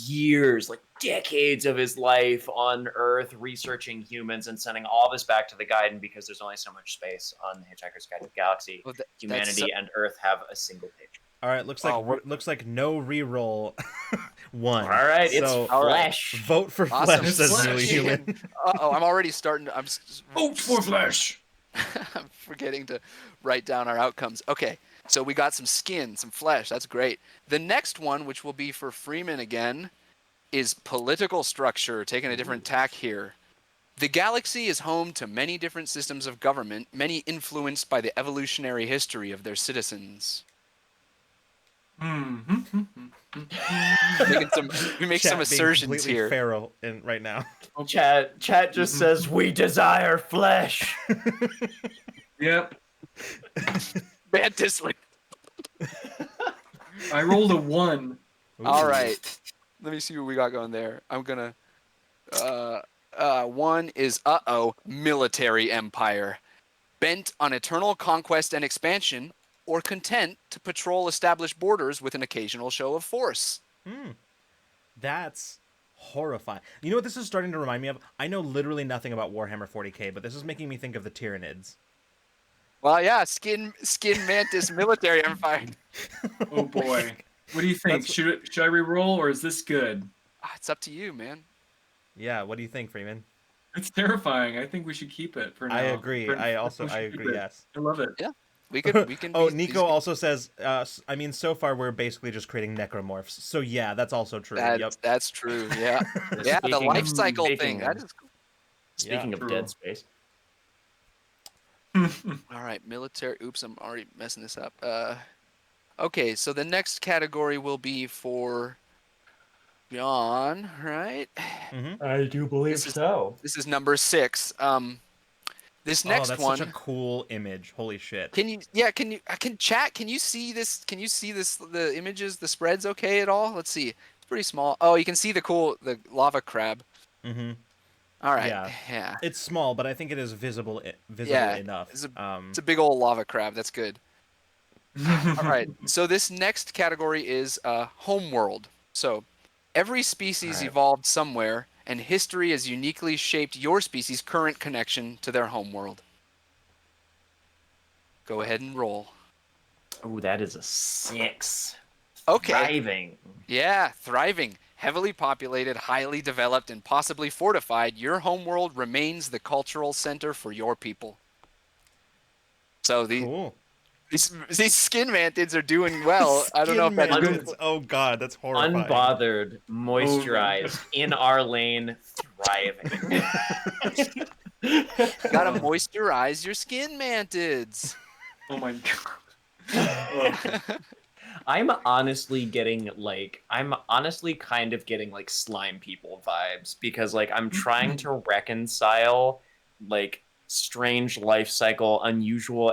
years, like decades of his life on Earth researching humans and sending all this back to the guide, and because there's only so much space on the Hitchhiker's Guide to the Galaxy, Well, humanity and Earth have a single page. All right, looks like no reroll one. All right, it's So All right. Flesh. vote for Awesome. Flesh, says Flesh. Newly Human. I'm already starting. Vote for Flash. I'm forgetting to write down our outcomes. Okay, so we got some skin, some flesh. That's great. The next one, which will be for Freeman again, is political structure, taking a different tack here. The galaxy is home to many different systems of government, many influenced by the evolutionary history of their citizens. We make Chat some being assertions completely here. feral right now. Chat just says we desire flesh. Yep. Mantis, like, I rolled a 1. all right. Let me see what we got going there. I'm gonna. One is military empire, bent on eternal conquest and expansion, or content to patrol established borders with an occasional show of force. That's horrifying. You know what this is starting to remind me of? I know literally nothing about Warhammer 40k, but this is making me think of the Tyranids. Well, yeah, skin mantis military empire. Oh boy. What do you think? Should I re-roll or is this good? It's up to you, man. Yeah, what do you think, Freeman? It's terrifying. I think we should keep it for now. I agree. For- I we also should keep agree. it. Yes. I love it. We can. Oh, be- Nico these- also says. I mean, so far we're basically just creating necromorphs. So yeah, that's also true. Yep. That's true. Yeah, yeah. The Speaking- life cycle speaking- thing. That is cool. Speaking of True. Dead Space. All right, military. Oops, I'm already messing this up. Okay, so the next category will be for John, right? I do believe This is- so. This is number 6. This next that's one. such a cool image. Holy shit. Can you chat? Can you see this? Can you see this? The images, the spreads, okay at all? Let's see. It's pretty small. Oh, you can see the lava crab. Mm-hmm. All right. Yeah. Yeah. It's small, but I think it is visible Yeah, enough. It's a big old lava crab. That's good. All right. So this next category is homeworld. So every species Alright. evolved somewhere, and history has uniquely shaped your species' current connection to their homeworld. Go ahead and roll. Oh, that is a 6. Okay. Thriving. Yeah, thriving, heavily populated, highly developed, and possibly fortified, your homeworld remains the cultural center for your people. So Cool. these skin mantids are doing well. I don't know if Skin that's good. mantids. Oh god, that's horrifying. Unbothered, moisturized, in our lane, thriving. Gotta moisturize your skin mantids. Oh my god. I'm honestly kind of getting like slime people vibes because like I'm trying to reconcile like strange life cycle, unusual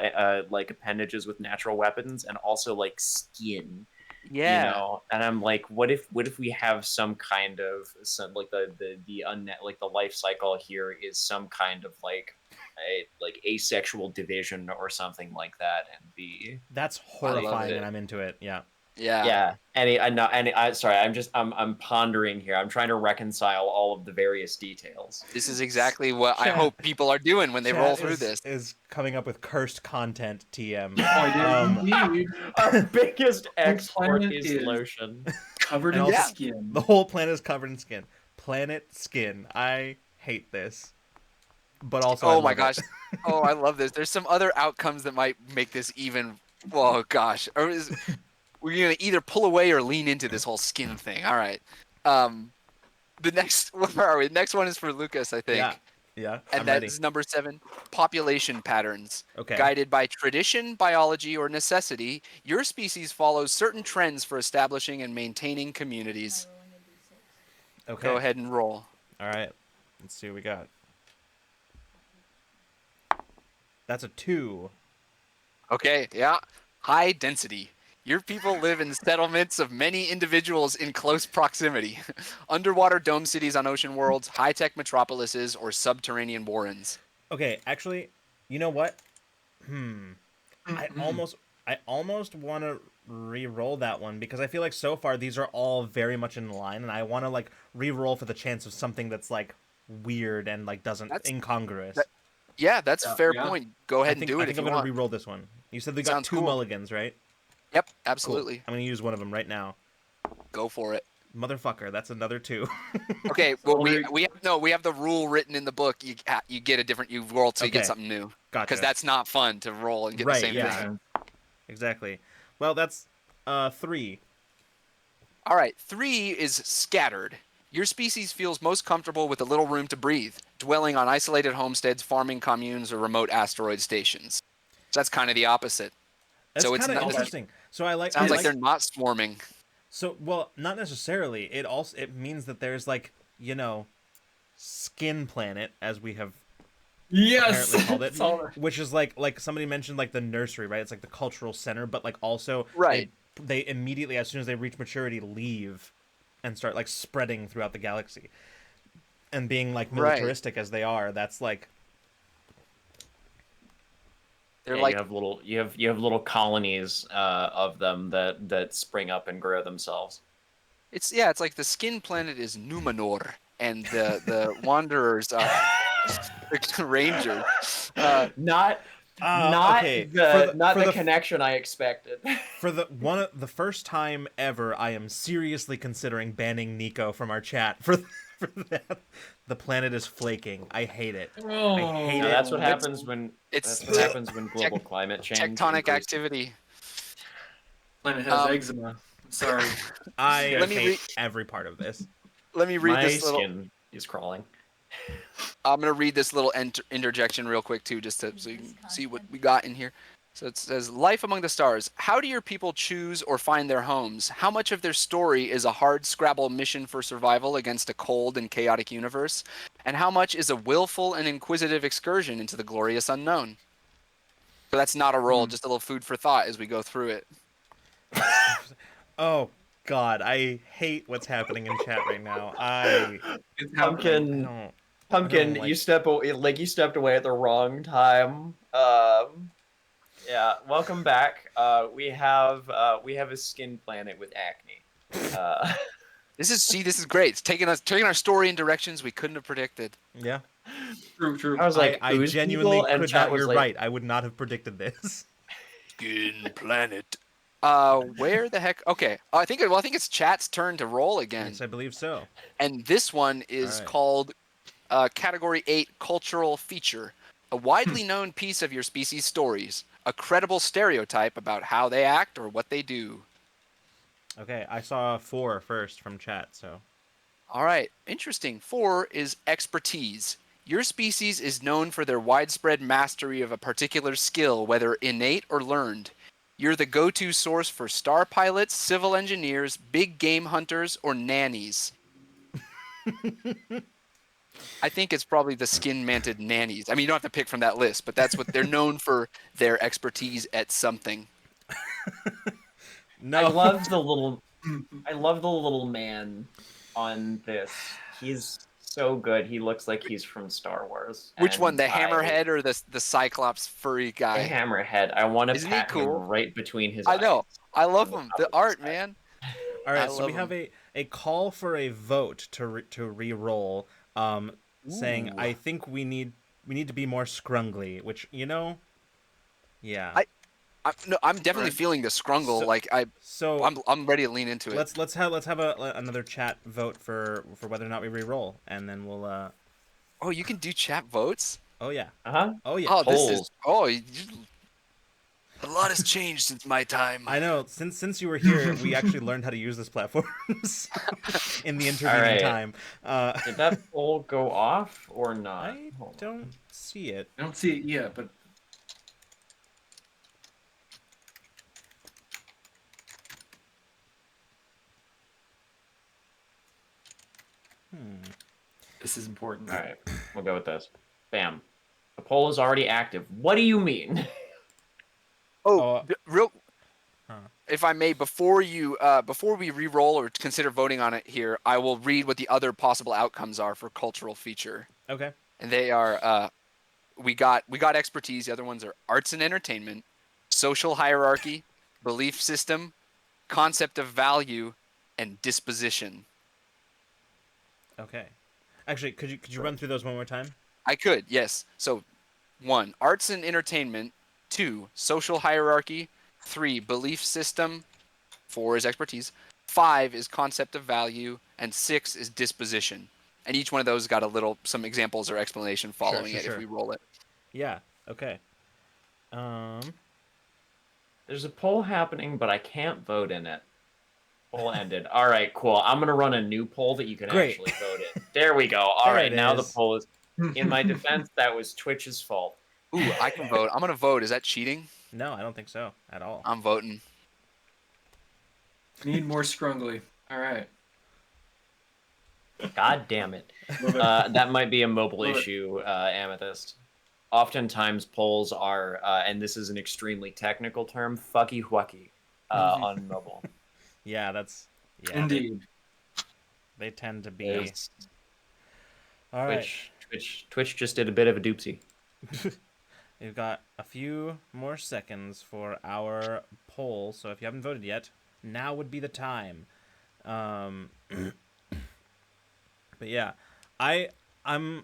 like appendages with natural weapons, and also like skin. Yeah. You know, and I'm like, what if we have some kind of like the unnet like the life cycle here is some kind of like asexual division or something like that, and the That's I love horrifying, it. and I'm into it. Yeah. Yeah. I'm pondering here. I'm trying to reconcile all of the various details. This is exactly what I Chat. hope people are doing when they Chat roll through this. is coming up with cursed content. TM. Oh, yeah, indeed. Our biggest export planet is is- lotion. Covered And in also- skin. The whole planet is covered in skin. Planet skin. I hate this. But also, I Oh my love gosh. it. Oh, I love this. There's some other outcomes that might make this even. Oh gosh. we're gonna either pull away or lean into this whole skin thing. All right. The next where are we? The next one is for Lucas, I think. Yeah. Yeah. And I'm that ready. is number 7. Population patterns. Okay. Guided by tradition, biology, or necessity, your species follows certain trends for establishing and maintaining communities. Am I rolling a d6? Okay. Go ahead and roll. All right. Let's see what we got. That's a 2. Okay, yeah. High density. Your people live in settlements of many individuals in close proximity. Underwater dome cities on ocean worlds, high-tech metropolises, or subterranean warrens. Okay, actually, you know what? I Mm-mm. almost want to re-roll that one because I feel like so far these are all very much in line, and I want to like re-roll for the chance of something that's like weird and like doesn't incongruous. Yeah, that's a fair Yeah. point. Go ahead and do I it think if I'm you gonna want. re-roll this one. You said they got Sounds 2 cool. mulligans, right? Yep, Cool. absolutely. I'm gonna use one of them right now. Go for it. Motherfucker, that's another 2. Okay, well Only- we have the rule written in the book. You get a different, you roll till you Okay. get something new. Gotcha. Because that's not fun to roll and get Right, the same yeah. thing. Exactly. Well, that's 3. All right, 3 is scattered. Your species feels most comfortable with a little room to breathe, dwelling on isolated homesteads, farming communes, or remote asteroid stations. So that's kind of the opposite. That's So it's kind of not- interesting. So I like. Sounds I like they're not swarming. So, well, not necessarily. It means that there's like, skin planet as we have Yes. apparently called it, It's all right. which is like somebody mentioned like the nursery, right? It's like the cultural center, but like also Right. they immediately as soon as they reach maturity leave and start like spreading throughout the galaxy. And being like Right. militaristic as they are, that's like They're Yeah, like, you have little colonies of them that spring up and grow themselves. it's like the skin planet is Numenor, and the Wanderers are the Rangers. Not okay. not for the the connection I expected. For the first time ever, I am seriously considering banning Nico from our chat for that. The planet is flaking. I hate it. Oh. I hate No, it. that's what happens when It's that's what happens when global climate change. tectonic increases. activity. Planet has eczema. I'm sorry. I Let me hate read- every part of this. Let me read My this little. skin is crawling. I'm gonna read this little interjection real quick too, just so you can see what we got in here. So it says, "Life among the stars. How do your people choose or find their homes? How much of their story is a hard scrabble mission for survival against a cold and chaotic universe? And how much is a willful and inquisitive excursion into the glorious unknown?" So that's not a roll, just a little food for thought as we go through it. Oh God, I hate what's happening in chat right now. I It's happening. Pumpkin, don't. Pumpkin, like- you stepped away at the wrong time. Yeah, welcome back. We have a skin planet with acne. This is great. It's taking our story in directions we couldn't have predicted. Yeah, True. I was like, I ooze genuinely people, and could chat not. was You're like, right. I would not have predicted this. Skin planet. Where the heck? Okay, I think it's chat's turn to roll again. Yes, I believe so. And this one is Alright. called Category 8 Cultural Feature, a widely known piece of your species' stories, a credible stereotype about how they act or what they do. Okay, I saw 4 first from chat. So All right, interesting. 4 is expertise. Your species is known for their widespread mastery of a particular skill, whether innate or learned. You're the go-to source for star pilots, civil engineers, big game hunters, or nannies. I think it's probably the skin-manted nannies. I mean, you don't have to pick from that list, but that's what they're known for, their expertise at something. no. I love the little man on this. He's so good. He looks like he's from Star Wars. Which one, And the hammerhead or the Cyclops furry The guy? hammerhead. I want to Isn't he pat him cool? right between his I eyes. know. I love On him. top The of his art, head. man. All right, I so we love have a call for a vote to re-roll, saying Ooh. I think we need to be more scrungly, which yeah. I'm definitely Right. feeling the scrungle. So- Like So I'm ready to lean into it. let's have another chat vote for whether or not we re-roll, and then we'll Oh, you can do chat votes. oh yeah Uh-huh. oh yeah Oh, this is Polls. A lot has changed since my time. I know. Since you were here, we actually learned how to use this platform in the intervening right. time. Did that poll go off or not? I don't see it. I don't see it yet, but this is important. All right, we'll go with this. Bam. The poll is already active. What do you mean? Real. Huh. If I may, before we re-roll or consider voting on it here, I will read what the other possible outcomes are for cultural feature. Okay. And they are we got expertise. The other ones are arts and entertainment, social hierarchy, belief system, concept of value, and disposition. Okay. Actually, could you run through those one more time? I could, yes. So 1, arts and entertainment, 2, social hierarchy, 3, belief system, 4 is expertise, 5 is concept of value, and 6 is disposition. And each one of those got some examples or explanation following Sure. if we roll it. Yeah. Okay. There's a poll happening, but I can't vote in it. Poll ended. All right, cool. I'm gonna run a new poll that you can Great. actually vote in. There we go. All There right, it now the is. poll is. In my defense, that was Twitch's fault. Ooh, I can vote. I'm gonna vote. Is that cheating? No, I don't think so at all. I'm voting. Need more scrungly. All right. God damn it. Love it. That might be a mobile Love it. issue, Amethyst. Oftentimes polls are, and this is an extremely technical term, fucky whucky on mobile. Yeah, that's Indeed. They tend to be. Yes. All right. Twitch just did a bit of a doopsie. We've got a few more seconds for our poll, so if you haven't voted yet, now would be the time. But yeah, I'm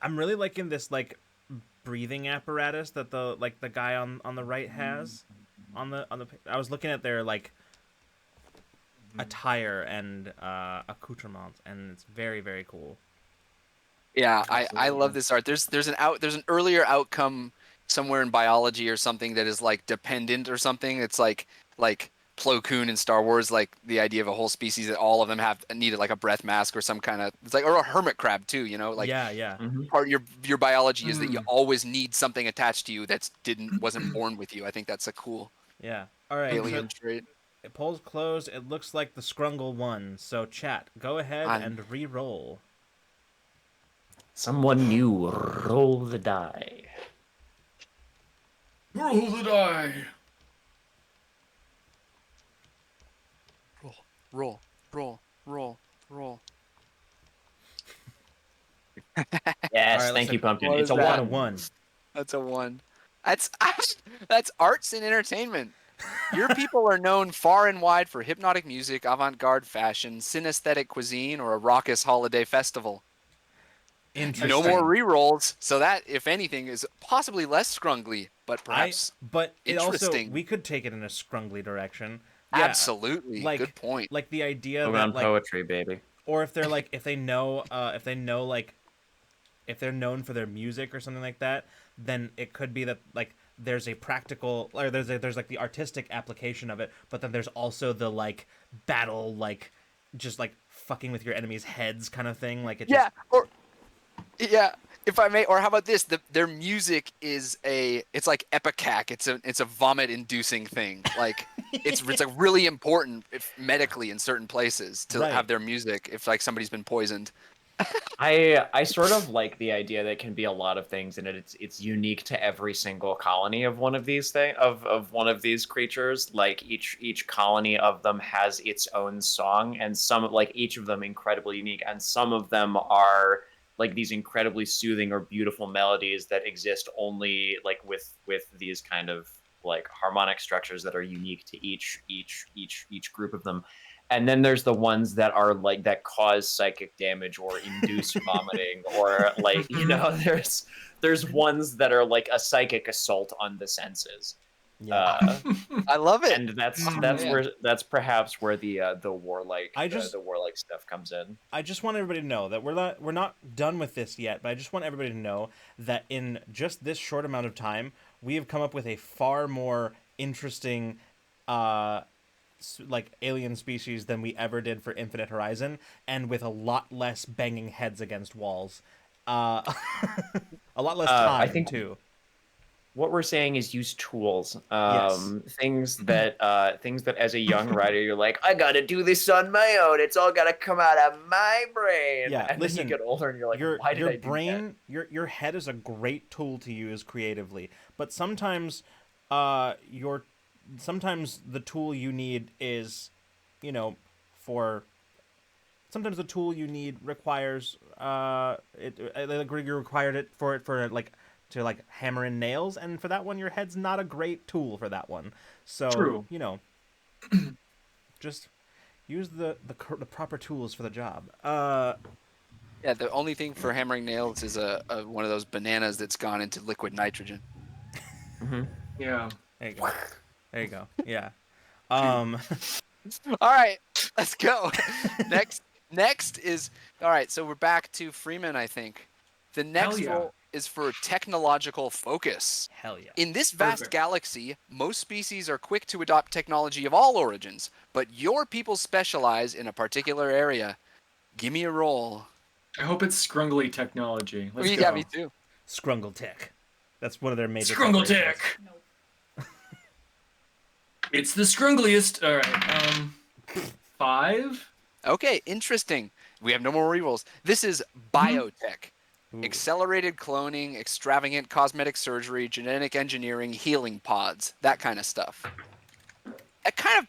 really liking this like breathing apparatus that the guy on the right has on the I was looking at their like attire and accoutrements, and it's very, very cool. Yeah, I love this art. There's an earlier outcome somewhere in biology or something that is like dependent or something. It's like Plo Koon in Star Wars, like the idea of a whole species that all of them needed like a breath mask or some kind of, it's like, or a hermit crab too, you know, like Yeah. part of your biology is that you always need something attached to you that wasn't born with you. I think that's a cool Yeah. All right. alien trait. Polls closed. It looks like the Scrungle won. So chat, go ahead and re-roll. Someone new, roll the die. Roll the die. Roll. Yes, All right, thank you, Pumpkin. What It's a is that? 1. That's a 1. That's arts and entertainment. Your people are known far and wide for hypnotic music, avant-garde fashion, synesthetic cuisine, or a raucous holiday festival. Interesting. No more re-rolls, so that, if anything, is possibly less scrungly, but perhaps But it also, interesting. we could take it in a scrungly direction. Yeah, absolutely good point. Like the idea Vote that on like, poetry, baby. or if they're like, if they know like, if they're known for their music or something like that, then it could be that like there's a practical, or there's like the artistic application of it, but then there's also the like battle, like just like fucking with your enemies' heads kind of thing. Like it just, If I may, or how about this? Their music is it's like epicac. It's a vomit-inducing thing. Like it's like really important medically in certain places to have their music if like somebody's been poisoned. I sort of like the idea that it can be a lot of things, and it's unique to every single colony of one of these of one of these creatures. Like each colony of them has its own song, and some like each of them incredibly unique, and some of them are like these incredibly soothing or beautiful melodies that exist only like with these kind of like harmonic structures that are unique to each group of them. And then there's the ones that are like that cause psychic damage or induce vomiting, or like, you know, there's ones that are like a psychic assault on the senses. yeah. I love it. And that's man. that's perhaps where the warlike the warlike stuff comes in. I just want everybody to know that we're not done with this yet, but I just want everybody to know that in just this short amount of time, we have come up with a far more interesting like alien species than we ever did for Infinite Horizon, and with a lot less banging heads against walls. Uh, a lot less time I think too. what we're saying is use tools. Yes. Things that as a young writer you're like, I gotta do this on my own. It's all gotta come out of my brain. Yeah, And then you listen, get older and you're like, your why did your I do that? brain, your head is a great tool to use creatively, but sometimes your sometimes the tool you need is, you know, for sometimes the tool you need requires like you required it for like to like hammer in nails, and for that one your head's not a great tool for that one. So, True. you know, just use the proper tools for the job. Yeah, the only thing for hammering nails is a one of those bananas that's gone into liquid nitrogen. Mhm. Yeah. There you go. There you go. Yeah. All right, let's go. Next is all right. So we're back to Freeman, I think. The next yeah. role is for technological focus. Hell yeah. In this vast Perfect. galaxy, most species are quick to adopt technology of all origins, but your people specialize in a particular area. Give me a roll. I hope it's scrungly technology. Let's Yeah, go. me too. Scrungle Tech. That's one of their major Scrungle corporations. Tech. Nope. It's the scrungliest. All right. 5. Okay, interesting. We have no more rerolls. This is biotech. Ooh. Accelerated cloning, extravagant cosmetic surgery, genetic engineering, healing pods, that kind of stuff. It kind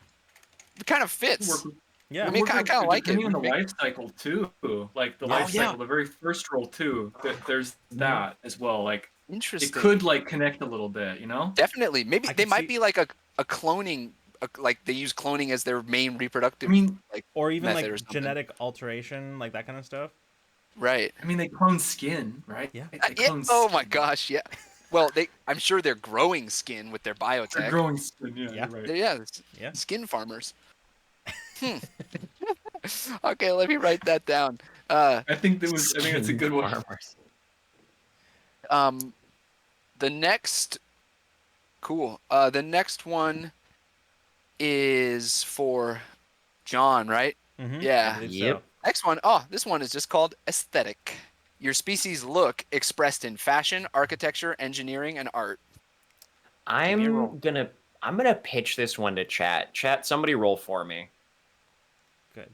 of fits. Yeah. I mean, I kinda like it. Depending on the We make- life cycle too. Like the Yeah. life Oh, yeah. cycle, the very first roll too. There's that as well. Like Interesting. it could like connect a little bit, you know? Definitely. Maybe I they could might see- be like a cloning, like they use cloning as their main reproductive I mean, like Or even method like or something. genetic alteration, like that kind of stuff. Right. they clone skin, right? Yeah. They Yeah. clone Oh my skin. gosh, yeah. Well, I'm sure they're growing skin with their biotech. They're growing skin. Yeah, Yeah. you're right. Yeah, Yeah. skin farmers. Okay, let me write that down. I think that's a good one. Farmers. The next, cool. The next one is for John, right? Mm-hmm. Yeah. I believe Yep. Next one. Oh, this one is just called aesthetic. Your species' look expressed in fashion, architecture, engineering, and art. Give me a roll. I'm gonna pitch this one to chat. Chat, somebody roll for me. So. Good.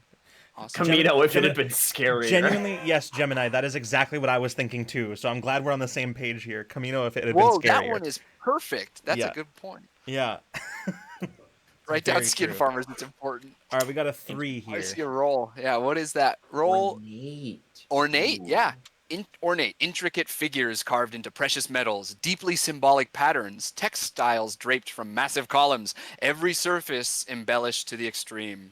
Awesome. Camino, if it had Gemini- been scarier. Genuinely, yes, Gemini. That is exactly what I was thinking too. So I'm glad we're on the same page here. Camino, if it had Whoa, been scarier. that one is perfect. That's Yeah. a good point. Yeah. Write down very skin true. farmers. It's important. All right, we got a 3 I here. see a roll. Yeah, what is that? Roll ornate. Ooh. Yeah. Ornate, intricate figures carved into precious metals, deeply symbolic patterns, textiles draped from massive columns, every surface embellished to the extreme.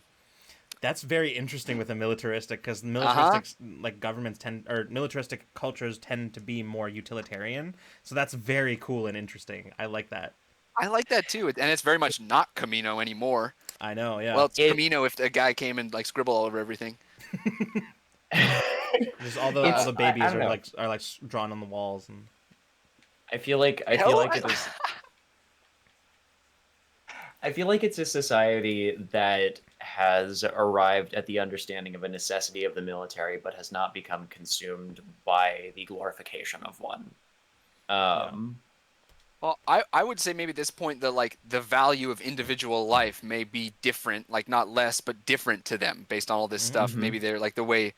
That's very interesting with a militaristic, because militaristic like governments militaristic cultures tend to be more utilitarian. So that's very cool and interesting. I like that. I like that too, and it's very much not Camino anymore. I know, yeah. Well, it's Camino if the guy came and like scribble all over everything. Just all the It's- babies I don't are know. like drawn on the walls and I feel like it is. I feel like it's a society that has arrived at the understanding of a necessity of the military, but has not become consumed by the glorification of one. Well, I would say maybe at this point the value of individual life may be different, like not less, but different to them based on all this stuff. Mhm. Maybe they're like the way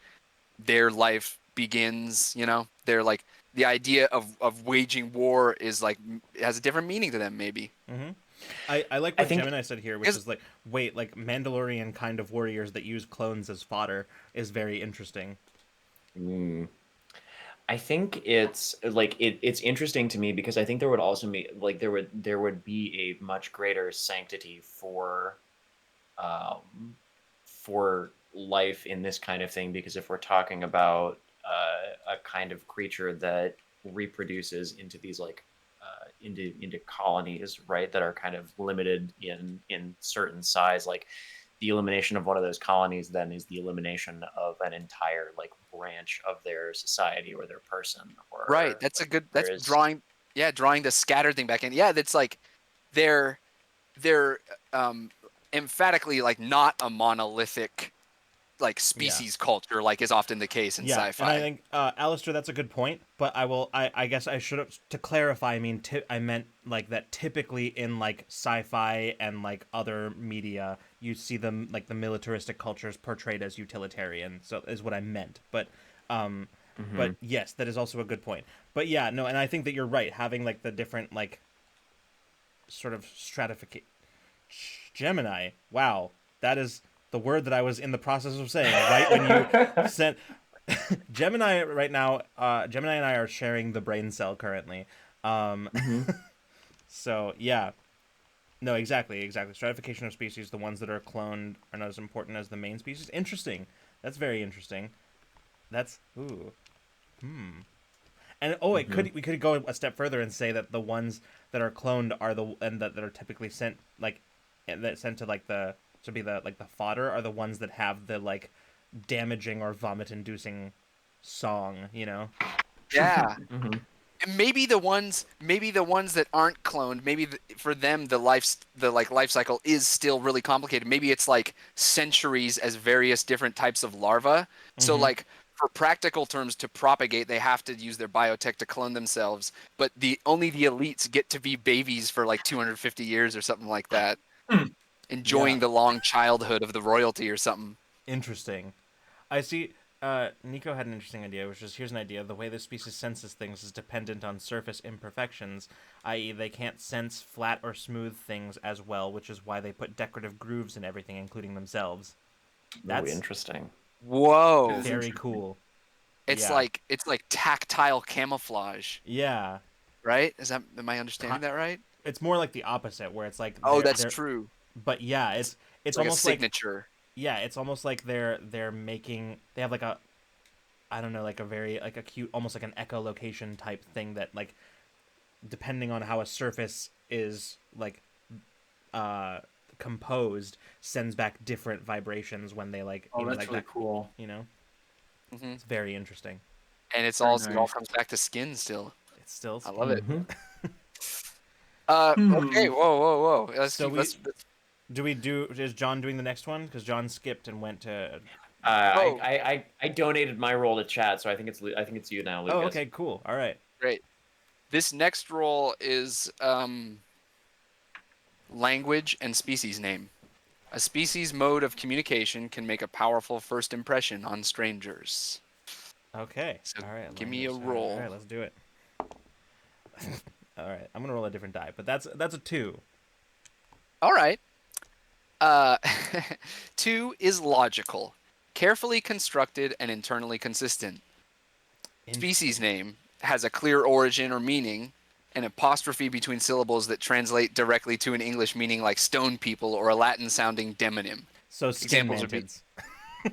their life begins, you know? They're like the idea of waging war is like it has a different meaning to them maybe. I like I what think- Gemini said here, which is like, wait, like Mandalorian kind of warriors that use clones as fodder is very interesting. I think it's like it's interesting to me because I think there would also be like there would be a much greater sanctity for life in this kind of thing, because if we're talking about a kind of creature that reproduces into these like into colonies, right, that are kind of limited in certain size, like the elimination of one of those colonies then is the elimination of an entire like branch of their society or their person. Or Right. That's like, a good. That's there is- drawing drawing the scattered thing back in. Yeah, that's like they're emphatically like not a monolithic like species culture like is often the case in Yeah, sci-fi. and I think, Alistair, that's a good point. But I guess I should have to clarify. I mean, I meant like that. Typically, in like sci-fi and like other media, you see them like the militaristic cultures portrayed as utilitarian. So is what I meant. Um, but yes, that is also a good point. But yeah, no, and I think that you're right. Having like the different like sort of stratification. Gemini. Wow, that is the word that I was in the process of saying right when you sent Gemini right now. Gemini and I are sharing the brain cell currently. So yeah, no, exactly. Stratification of species, the ones that are cloned are not as important as the main species. Interesting. That's very interesting. That's ooh, and we could go a step further and say that the ones that are cloned are that are typically sent like that sent to like to be the like the fodder are the ones that have the like damaging or vomit inducing song, you know. Yeah. And maybe the ones that aren't cloned, maybe for them the life cycle is still really complicated. Maybe it's like centuries as various different types of larvae. So like for practical terms to propagate, they have to use their biotech to clone themselves, but only the elites get to be babies for like 250 years or something like that. Enjoying the long childhood of the royalty or something. Interesting. I see. Nico had an interesting idea, which is here's an idea. The way the species senses things is dependent on surface imperfections, i.e., they can't sense flat or smooth things as well, which is why they put decorative grooves in everything, including themselves. That's interesting. Whoa. Very cool. It's Yeah. like tactile camouflage. Yeah. Right? Am I understanding that right? It's more like the opposite, where it's like that's true. But yeah, it's like almost a signature. Yeah, it's almost like they're making they have like a I don't know, like a very like a cute almost like an echolocation type thing that like depending on how a surface is like composed sends back different vibrations when they like Oh, that's like really that, cool. you know. Mm-hmm. It's very interesting. And it Very all nice. comes back to skin still. It's still I love it. Hmm. Okay, whoa. So is John doing the next one? Because John skipped and went to. I donated my role to chat, so I think it's you now, Lucas. Oh, okay, cool. All right. Great. This next role is language and species name. A species mode of communication can make a powerful first impression on strangers. Okay. So all right. give me a roll. All right, let's do it. All right, I'm gonna roll a different die, but that's a 2. All right. 2 is logical, carefully constructed and internally consistent. Species name has a clear origin or meaning, an apostrophe between syllables that translate directly to an English meaning like stone people or a Latin-sounding demonym. So skin Examples would be mantids.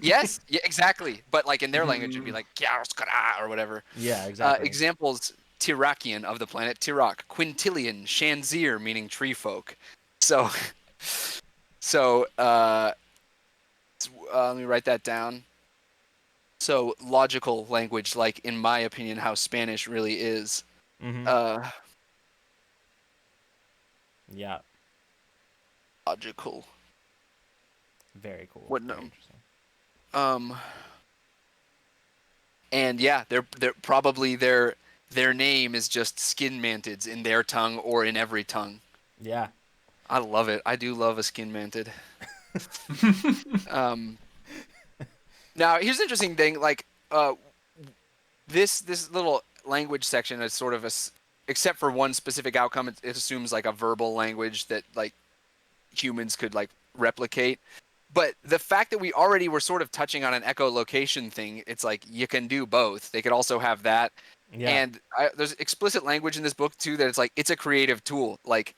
yes, yeah, exactly. But like in their language, it'd be like "Gyarskara" or whatever. Yeah, exactly. Examples: Tirakian of the planet Tirak, Quintilian, Shanzir meaning tree folk. So, let me write that down. So logical language, like in my opinion, how Spanish really is. Yeah. Logical. Very cool. What Very no? interesting. And yeah, they're probably their name is just skin mantids in their tongue or in every tongue. Yeah. I love it. I do love a skin mantid. Now here's an interesting thing. Like this little language section is sort of except for one specific outcome, it assumes like a verbal language that like humans could like replicate. But the fact that we already were sort of touching on an echolocation thing, it's like you can do both. They could also have that. Yeah. And there's explicit language in this book too that it's like it's a creative tool. Like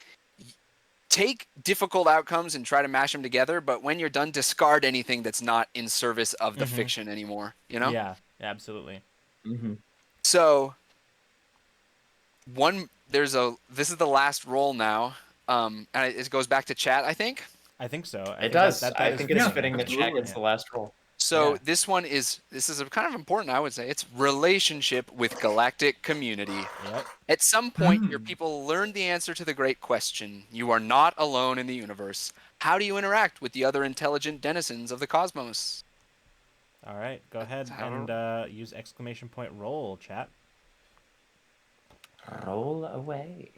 take difficult outcomes and try to mash them together, but when you're done, discard anything that's not in service of the fiction anymore. You know? Yeah. Absolutely. So this is the last roll now, and it goes back to chat, I think. I think so. It does. I think it is fitting that chat gets the last roll. So Yeah. this is kind of important, I would say. It's relationship with galactic community. Yep. At some point, your people learned the answer to the great question. You are not alone in the universe. How do you interact with the other intelligent denizens of the cosmos? All right. Go ahead how- and use exclamation point roll, chat. Roll away.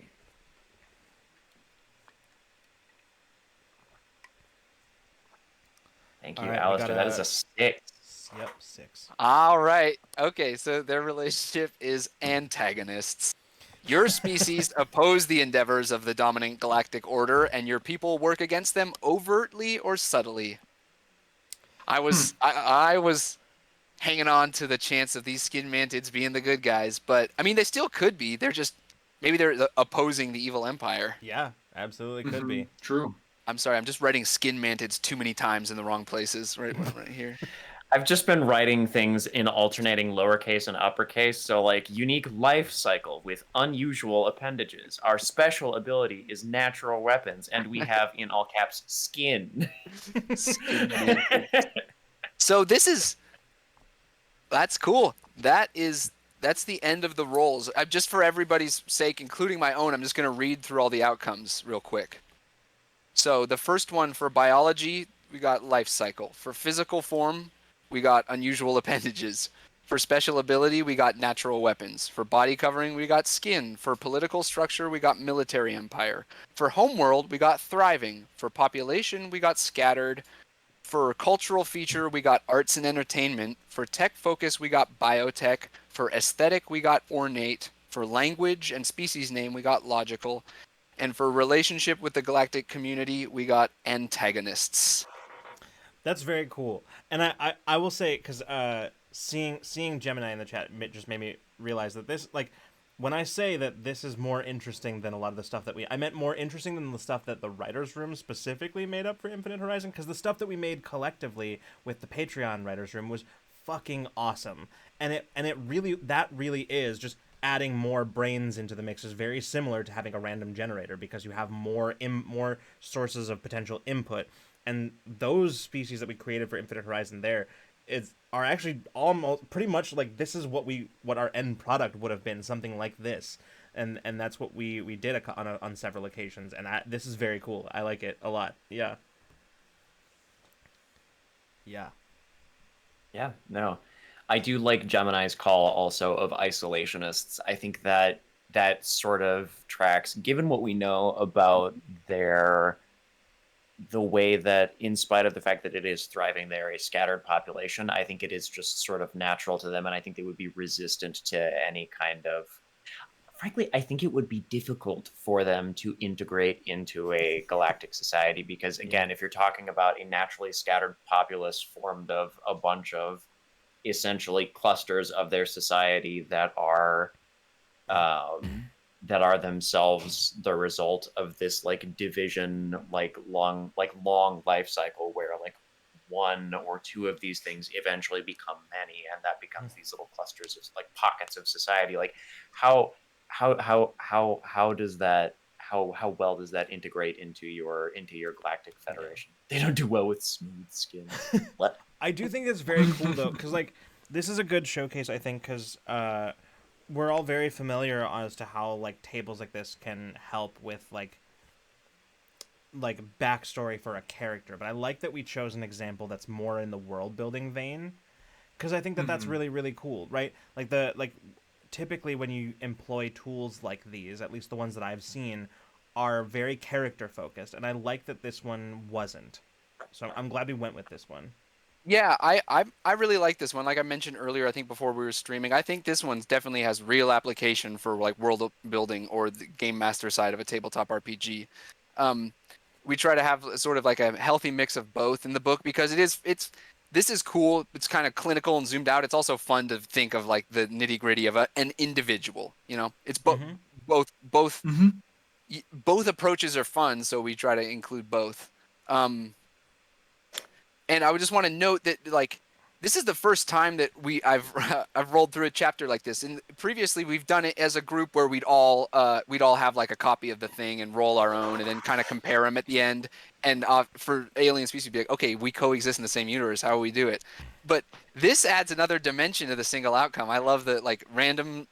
Thank All you, right, we Alistair. got That is a 6. Yep, 6. All right. Okay, so their relationship is antagonists. Your species oppose the endeavors of the dominant galactic order, and your people work against them overtly or subtly. I was hanging on to the chance of these skin mantids being the good guys, but I mean they still could be. They're just maybe they're opposing the evil empire. Yeah, absolutely could be. True. I'm sorry, I'm just writing skin mantids too many times in the wrong places. Right here. I've just been writing things in alternating lowercase and uppercase. So, like, unique life cycle with unusual appendages. Our special ability is natural weapons, and we have, in all caps, skin. Skin mantids. So that's cool. That's the end of the roles. Just for everybody's sake, including my own, I'm just going to read through all the outcomes real quick. So the first one for biology, we got life cycle. For physical form, we got unusual appendages. For special ability, we got natural weapons. For body covering, we got skin. For political structure, we got military empire. For homeworld, we got thriving. For population, we got scattered. For cultural feature, we got arts and entertainment. For tech focus, we got biotech. For aesthetic, we got ornate. For language and species name, we got logical. And for relationship with the galactic community, we got antagonists. That's very cool. And I will say, because seeing Gemini in the chat just made me realize that this, like, when I say that this is more interesting than a lot of the stuff that I meant more interesting than the stuff that the writers' room specifically made up for Infinite Horizon, because the stuff that we made collectively with the Patreon writers' room was fucking awesome. And it really is just adding more brains into the mix is very similar to having a random generator, because you have more sources of potential input. And those species that we created for Infinite Horizon are actually almost pretty much like this is what our end product would have been, something like this, and that's what we did on several occasions, and this is very cool. I like it a lot. Yeah. No, I do like Gemini's call also of isolationists. I think that sort of tracks, given what we know about the way that, in spite of the fact that it is thriving, they're a scattered population. I think it is just sort of natural to them, and I think they would be resistant to any kind of. Frankly, I think it would be difficult for them to integrate into a galactic society because, again, if you're talking about a naturally scattered populace formed of a bunch of essentially clusters of their society that are themselves the result of this like division, like long life cycle where like one or two of these things eventually become many, and that becomes these little clusters of like pockets of society. Like how does that how well does that integrate into your galactic federation? They don't do well with smooth skin. What? I do think it's very cool though, because like this is a good showcase, I think, because we're all very familiar as to how like tables like this can help with like backstory for a character, but I like that we chose an example that's more in the world building vein, because I think that that's really, really cool, right? Like typically when you employ tools like these, at least the ones that I've seen, are very character focused, and I like that this one wasn't. So I'm glad we went with this one. Yeah, I really like this one. Like I mentioned earlier, I think before we were streaming, I think this one's definitely has real application for like world building or the game master side of a tabletop RPG. We try to have sort of like a healthy mix of both in the book because this is cool. It's kind of clinical and zoomed out. It's also fun to think of like the nitty gritty of an individual. You know, it's both approaches are fun, so we try to include both. And I would just want to note that like this is the first time that I've I've rolled through a chapter like this. And previously we've done it as a group where we'd all have like a copy of the thing and roll our own and then kind of compare them at the end. And for alien species, be like, okay, we coexist in the same universe. How will we do it? But this adds another dimension to the single outcome. I love the like random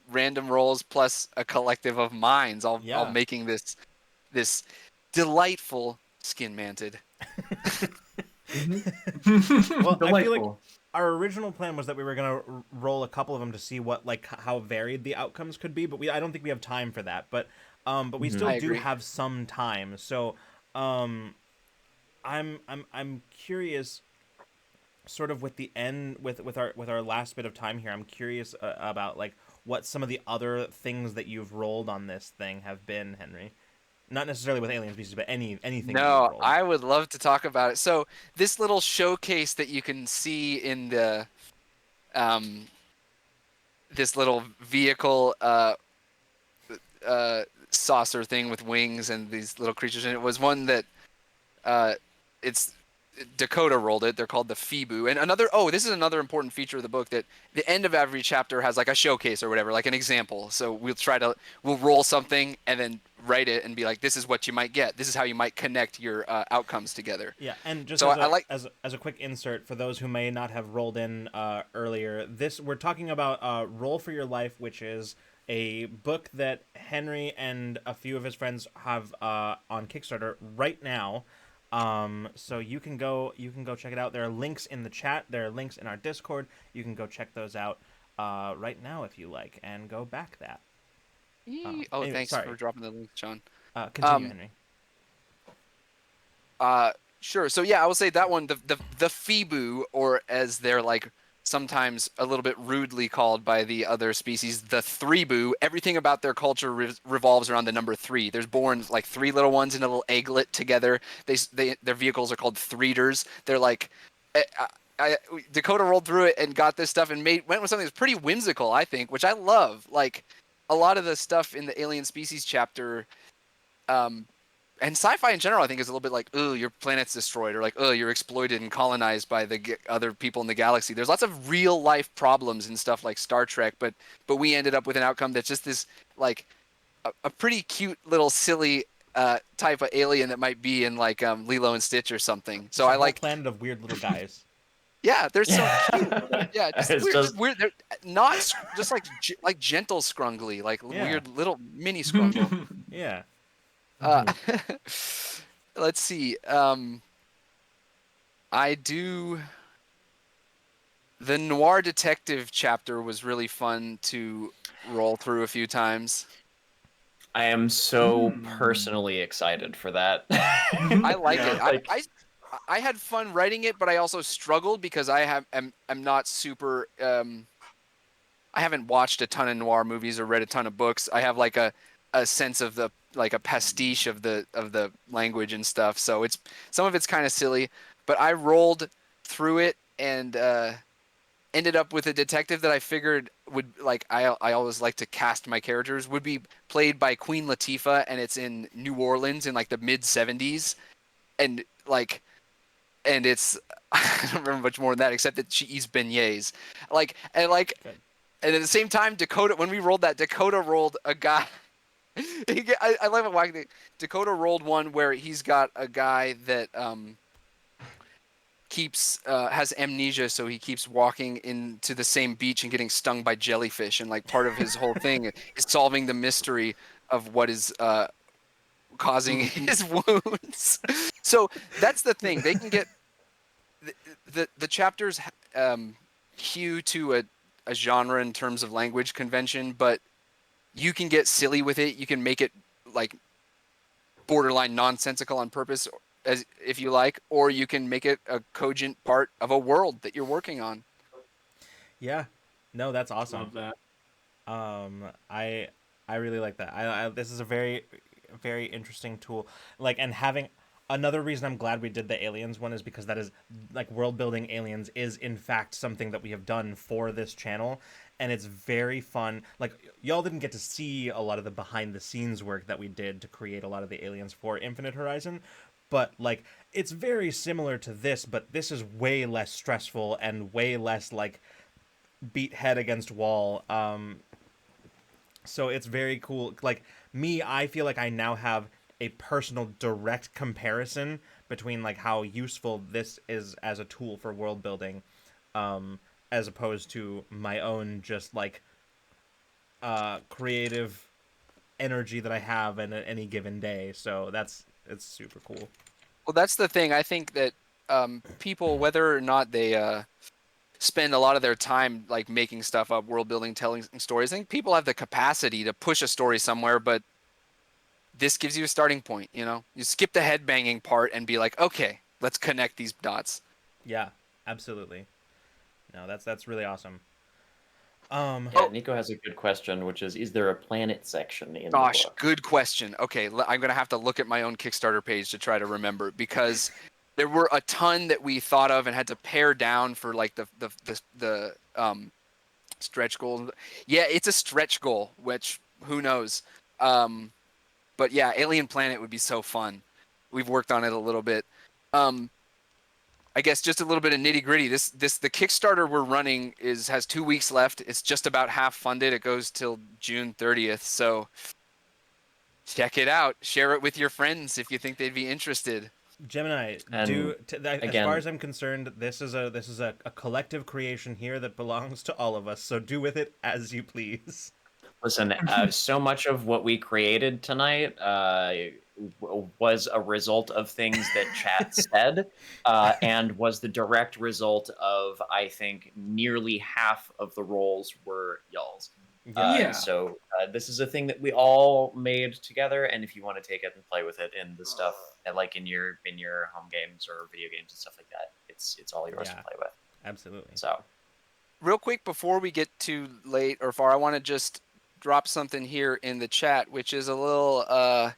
rolls plus a collective of minds, all Yeah. making this delightful skin manted. Well, I feel like Delightful. our original plan was that we were gonna roll a couple of them to see what like how varied the outcomes could be, but I don't think we have time for that. But we still I do agree. have some time. So I'm curious, sort of with the end with our last bit of time here. I'm curious about like what some of the other things that you've rolled on this thing have been, Henry. Not necessarily with alien species, but anything that you've No, rolled. I would love to talk about it. So this little showcase that you can see in the um this little vehicle saucer thing with wings and these little creatures in it was one that it's Dakota rolled it. They're called the Febu. And this is another important feature of the book, that the end of every chapter has like a showcase or whatever, like an example. So we'll roll something and then write it and be like, this is what you might get. This is how you might connect your outcomes together. Yeah, and just So as I like, a quick insert for those who may not have rolled in earlier, we're talking about Roll for Your Life, which is a book that Henry and a few of his friends have on Kickstarter right now. So you can go check it out. There are links in the chat. There are links in our Discord. You can go check those out right now if you like, and go back that. Anyway, thanks sorry. for dropping the link, John. Continue, Henry. Sure. So yeah, I will say that one, the Febu, or as they're like sometimes a little bit rudely called by the other species, the Threebu. Everything about their culture revolves around the number 3. There's born like 3 little ones in a little egglet together. Their vehicles are called Threeders. They're like, Dakota rolled through it and got this stuff and went with something that's pretty whimsical, I think, which I love. Like a lot of the stuff in the alien species chapter. And sci-fi in general, I think, is a little bit like, oh, your planet's destroyed, or like, oh, you're exploited and colonized by the other people in the galaxy. There's lots of real life problems and stuff like Star Trek, but we ended up with an outcome that's just this like a pretty cute little silly type of alien that might be in like Lilo and Stitch or something. So I It's a whole like, planet of weird little guys. yeah, they're so cute. Yeah, just It's weird, just weird. They're not just like gentle scrungly, like Yeah. weird little mini scrungle. Yeah. Uh, let's see. I do. The noir detective chapter was really fun to roll through a few times. I am so personally excited for that. I like Yeah. it. Like, I had fun writing it, but I also struggled because I'm not super. I haven't watched a ton of noir movies or read a ton of books. I have like a sense of the like a pastiche of the language and stuff. So it's some of it's kind of silly, but I rolled through it and ended up with a detective that I figured would like I always like to cast my characters would be played by Queen Latifah, and it's in New Orleans in like the mid 70s, and like and it's I don't remember much more than that except that she eats beignets, like and like. Good. And at the same time, Dakota, when we rolled that, Dakota rolled a guy. I love it. Why Dakota rolled one where he's got a guy that has amnesia, so he keeps walking into the same beach and getting stung by jellyfish, and like part of his whole thing is solving the mystery of what is causing his wounds. So that's the thing. They can get the chapters hew to a genre in terms of language convention, but you can get silly with it. You can make it like borderline nonsensical on purpose, as if you like, or you can make it a cogent part of a world that you're working on. Yeah. No, that's awesome. Love that. I really like that. This is a very very interesting tool. Like, and having another reason I'm glad we did the aliens one is because that is like world building aliens is in fact something that we have done for this channel, and it's very fun. Like, y'all didn't get to see a lot of the behind the scenes work that we did to create a lot of the aliens for Infinite Horizon, but like it's very similar to this, but this is way less stressful and way less like beat head against wall. So it's very cool. Like me, I feel like I now have a personal direct comparison between like how useful this is as a tool for world building, as opposed to my own just like creative energy that I have in any given day. So it's super cool. Well, that's the thing. I think that people, whether or not they spend a lot of their time like making stuff up, world building, telling stories, I think people have the capacity to push a story somewhere, but this gives you a starting point. You skip the headbanging part and be like, okay, let's connect these dots. Yeah, absolutely. No, that's really awesome. Yeah, Nico has a good question, which is there a planet section in the Gosh, book? good question. Okay, I'm gonna have to look at my own Kickstarter page to try to remember, because there were a ton that we thought of and had to pare down for like the stretch goal. Yeah, it's a stretch goal, which who knows. But yeah, Alien Planet would be so fun. We've worked on it a little bit. I guess just a little bit of nitty gritty. The Kickstarter we're running has 2 weeks left. It's just about half funded. It goes till June 30th. So check it out. Share it with your friends if you think they'd be interested. Gemini, And as again- far as I'm concerned, this is a collective creation here that belongs to all of us. So do with it as you please. Listen, so much of what we created tonight was a result of things that chat said, and was the direct result of, I think, nearly half of the roles were y'all's. Yeah. So this is a thing that we all made together, and if you want to take it and play with it in the stuff, like in your home games or video games and stuff like that, it's all yours to Yeah. play with. Absolutely. So Real quick before we get too late or far, I want to just drop something here in the chat, which is a little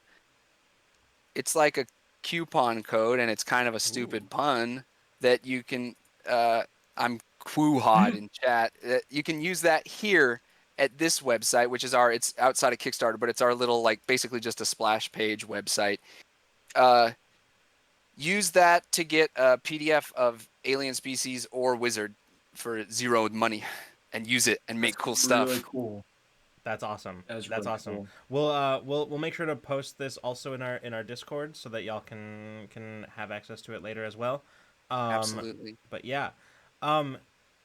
it's like a coupon code, and it's kind of a stupid pun that you can I'm Quoohod in chat. You can use that here at this website, which is it's outside of Kickstarter, but it's our little like basically just a splash page website. Use that to get a PDF of Alien Species or Wizard for 0 money, and use it and make cool stuff. Really cool. That's awesome. That is That's really awesome. cool. We'll make sure to post this also in our Discord so that y'all can have access to it later as well. Absolutely. But yeah,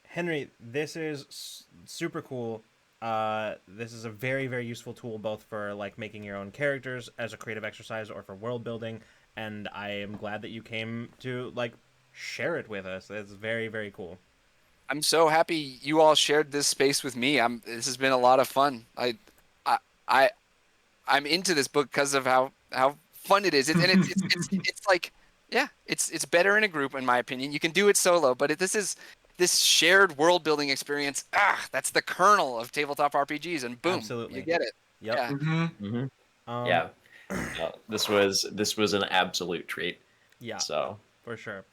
Henry, this is super cool. This is a very, very useful tool both for like making your own characters as a creative exercise or for world building. And I am glad that you came to like share it with us. It's very, very cool. I'm so happy you all shared this space with me. This has been a lot of fun. I'm into this book because of how fun it is. It's like, yeah, it's better in a group in my opinion. You can do it solo, but this shared world building experience. That's the kernel of tabletop RPGs, and boom, Absolutely. you get it. Yep. Yeah. Mm-hmm. yeah, this was an absolute treat. Yeah. So For sure.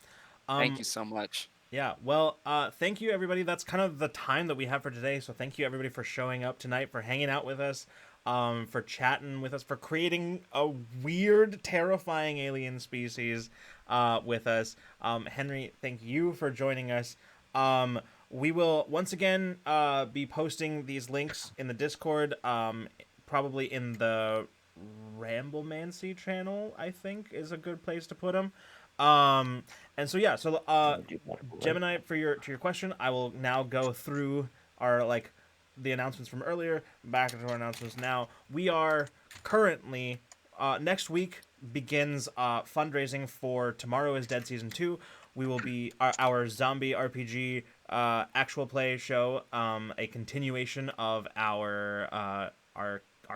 Thank you so much. Yeah, well, thank you, everybody. That's kind of the time that we have for today. So thank you, everybody, for showing up tonight, for hanging out with us, for chatting with us, for creating a weird, terrifying alien species with us. Henry, thank you for joining us. We will, once again, be posting these links in the Discord, probably in the Ramblemancy channel, I think, is a good place to put them. And so yeah, so Gemini, to your question, I will now go through our the announcements from earlier back into our announcements now. We are currently next week begins fundraising for Tomorrow is Dead Season 2. We will be our zombie RPG actual play show, a continuation of our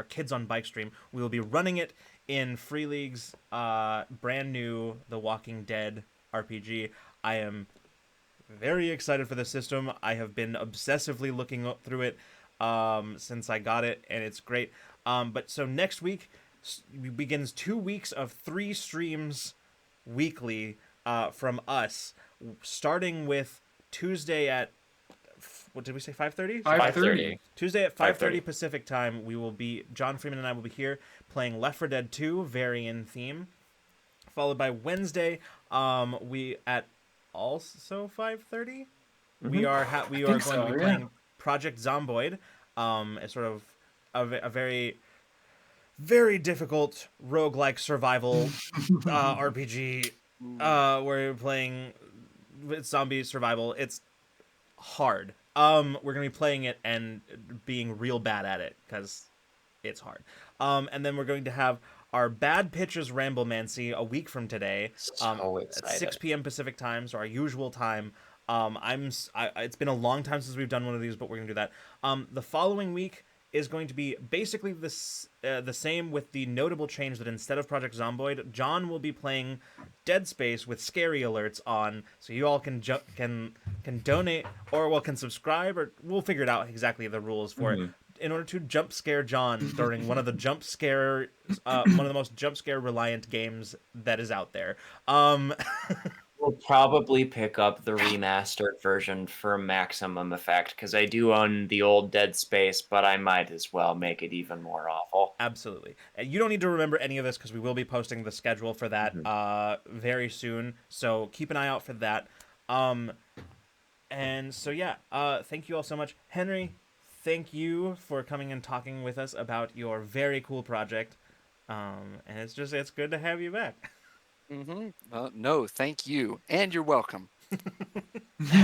Kids on Bike stream. We will be running it in Free League's brand new The Walking Dead RPG. I am very excited for the system. I have been obsessively looking through it since I got it, and it's great. But so next week begins 2 weeks of 3 streams weekly from us, starting with Tuesday at, what did we say, 5:30? 5:30. Tuesday at 5:30 5:30 Pacific time. We will be, John Freeman and I will be here playing Left 4 Dead 2, very in theme. followed by Wednesday. We at also 5:30. We Mhm. are we are think going to so, be yeah. playing Project Zomboid, a sort of a very very difficult roguelike survival RPG where you're playing with zombie survival. It's hard. We're gonna be playing it and being real bad at it because it's hard. And then we're going to have our Bad Pitches Ramblemancy a week from today, So at 6 excited. p.m. Pacific time, so our usual time. It's been a long time since we've done one of these, but we're gonna do that. The following week is going to be basically the same, with the notable change that instead of Project Zomboid, John will be playing Dead Space with scary alerts on, so you all can can donate, or well, can subscribe, or we'll figure it out exactly the rules for it, Mhm. in order to jump scare John during one of the one of the most jump scare reliant games that is out there. We'll probably pick up the remastered version for maximum effect because I do own the old Dead Space, but I might as well make it even more awful. Absolutely. You don't need to remember any of this because we will be posting the schedule for that Mhm. very soon. So keep an eye out for that. Um, and so yeah, thank you all so much, Henry. Thank you for coming and talking with us about your very cool project. And it's good to have you back. No, thank you, and you're welcome. I'm really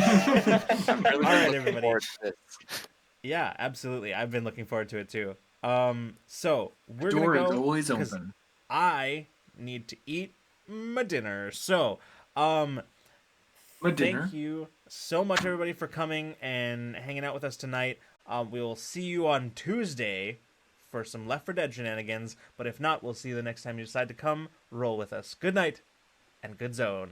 All been right, looking everybody. forward to this. Yeah, absolutely. I've been looking forward to it too. So The we're gonna door is go always because open. I need to eat my dinner. So, My dinner. thank you so much, everybody, for coming and hanging out with us tonight. We will see you on Tuesday for some Left 4 Dead shenanigans. But if not, we'll see you the next time you decide to come roll with us. Good night and good zone.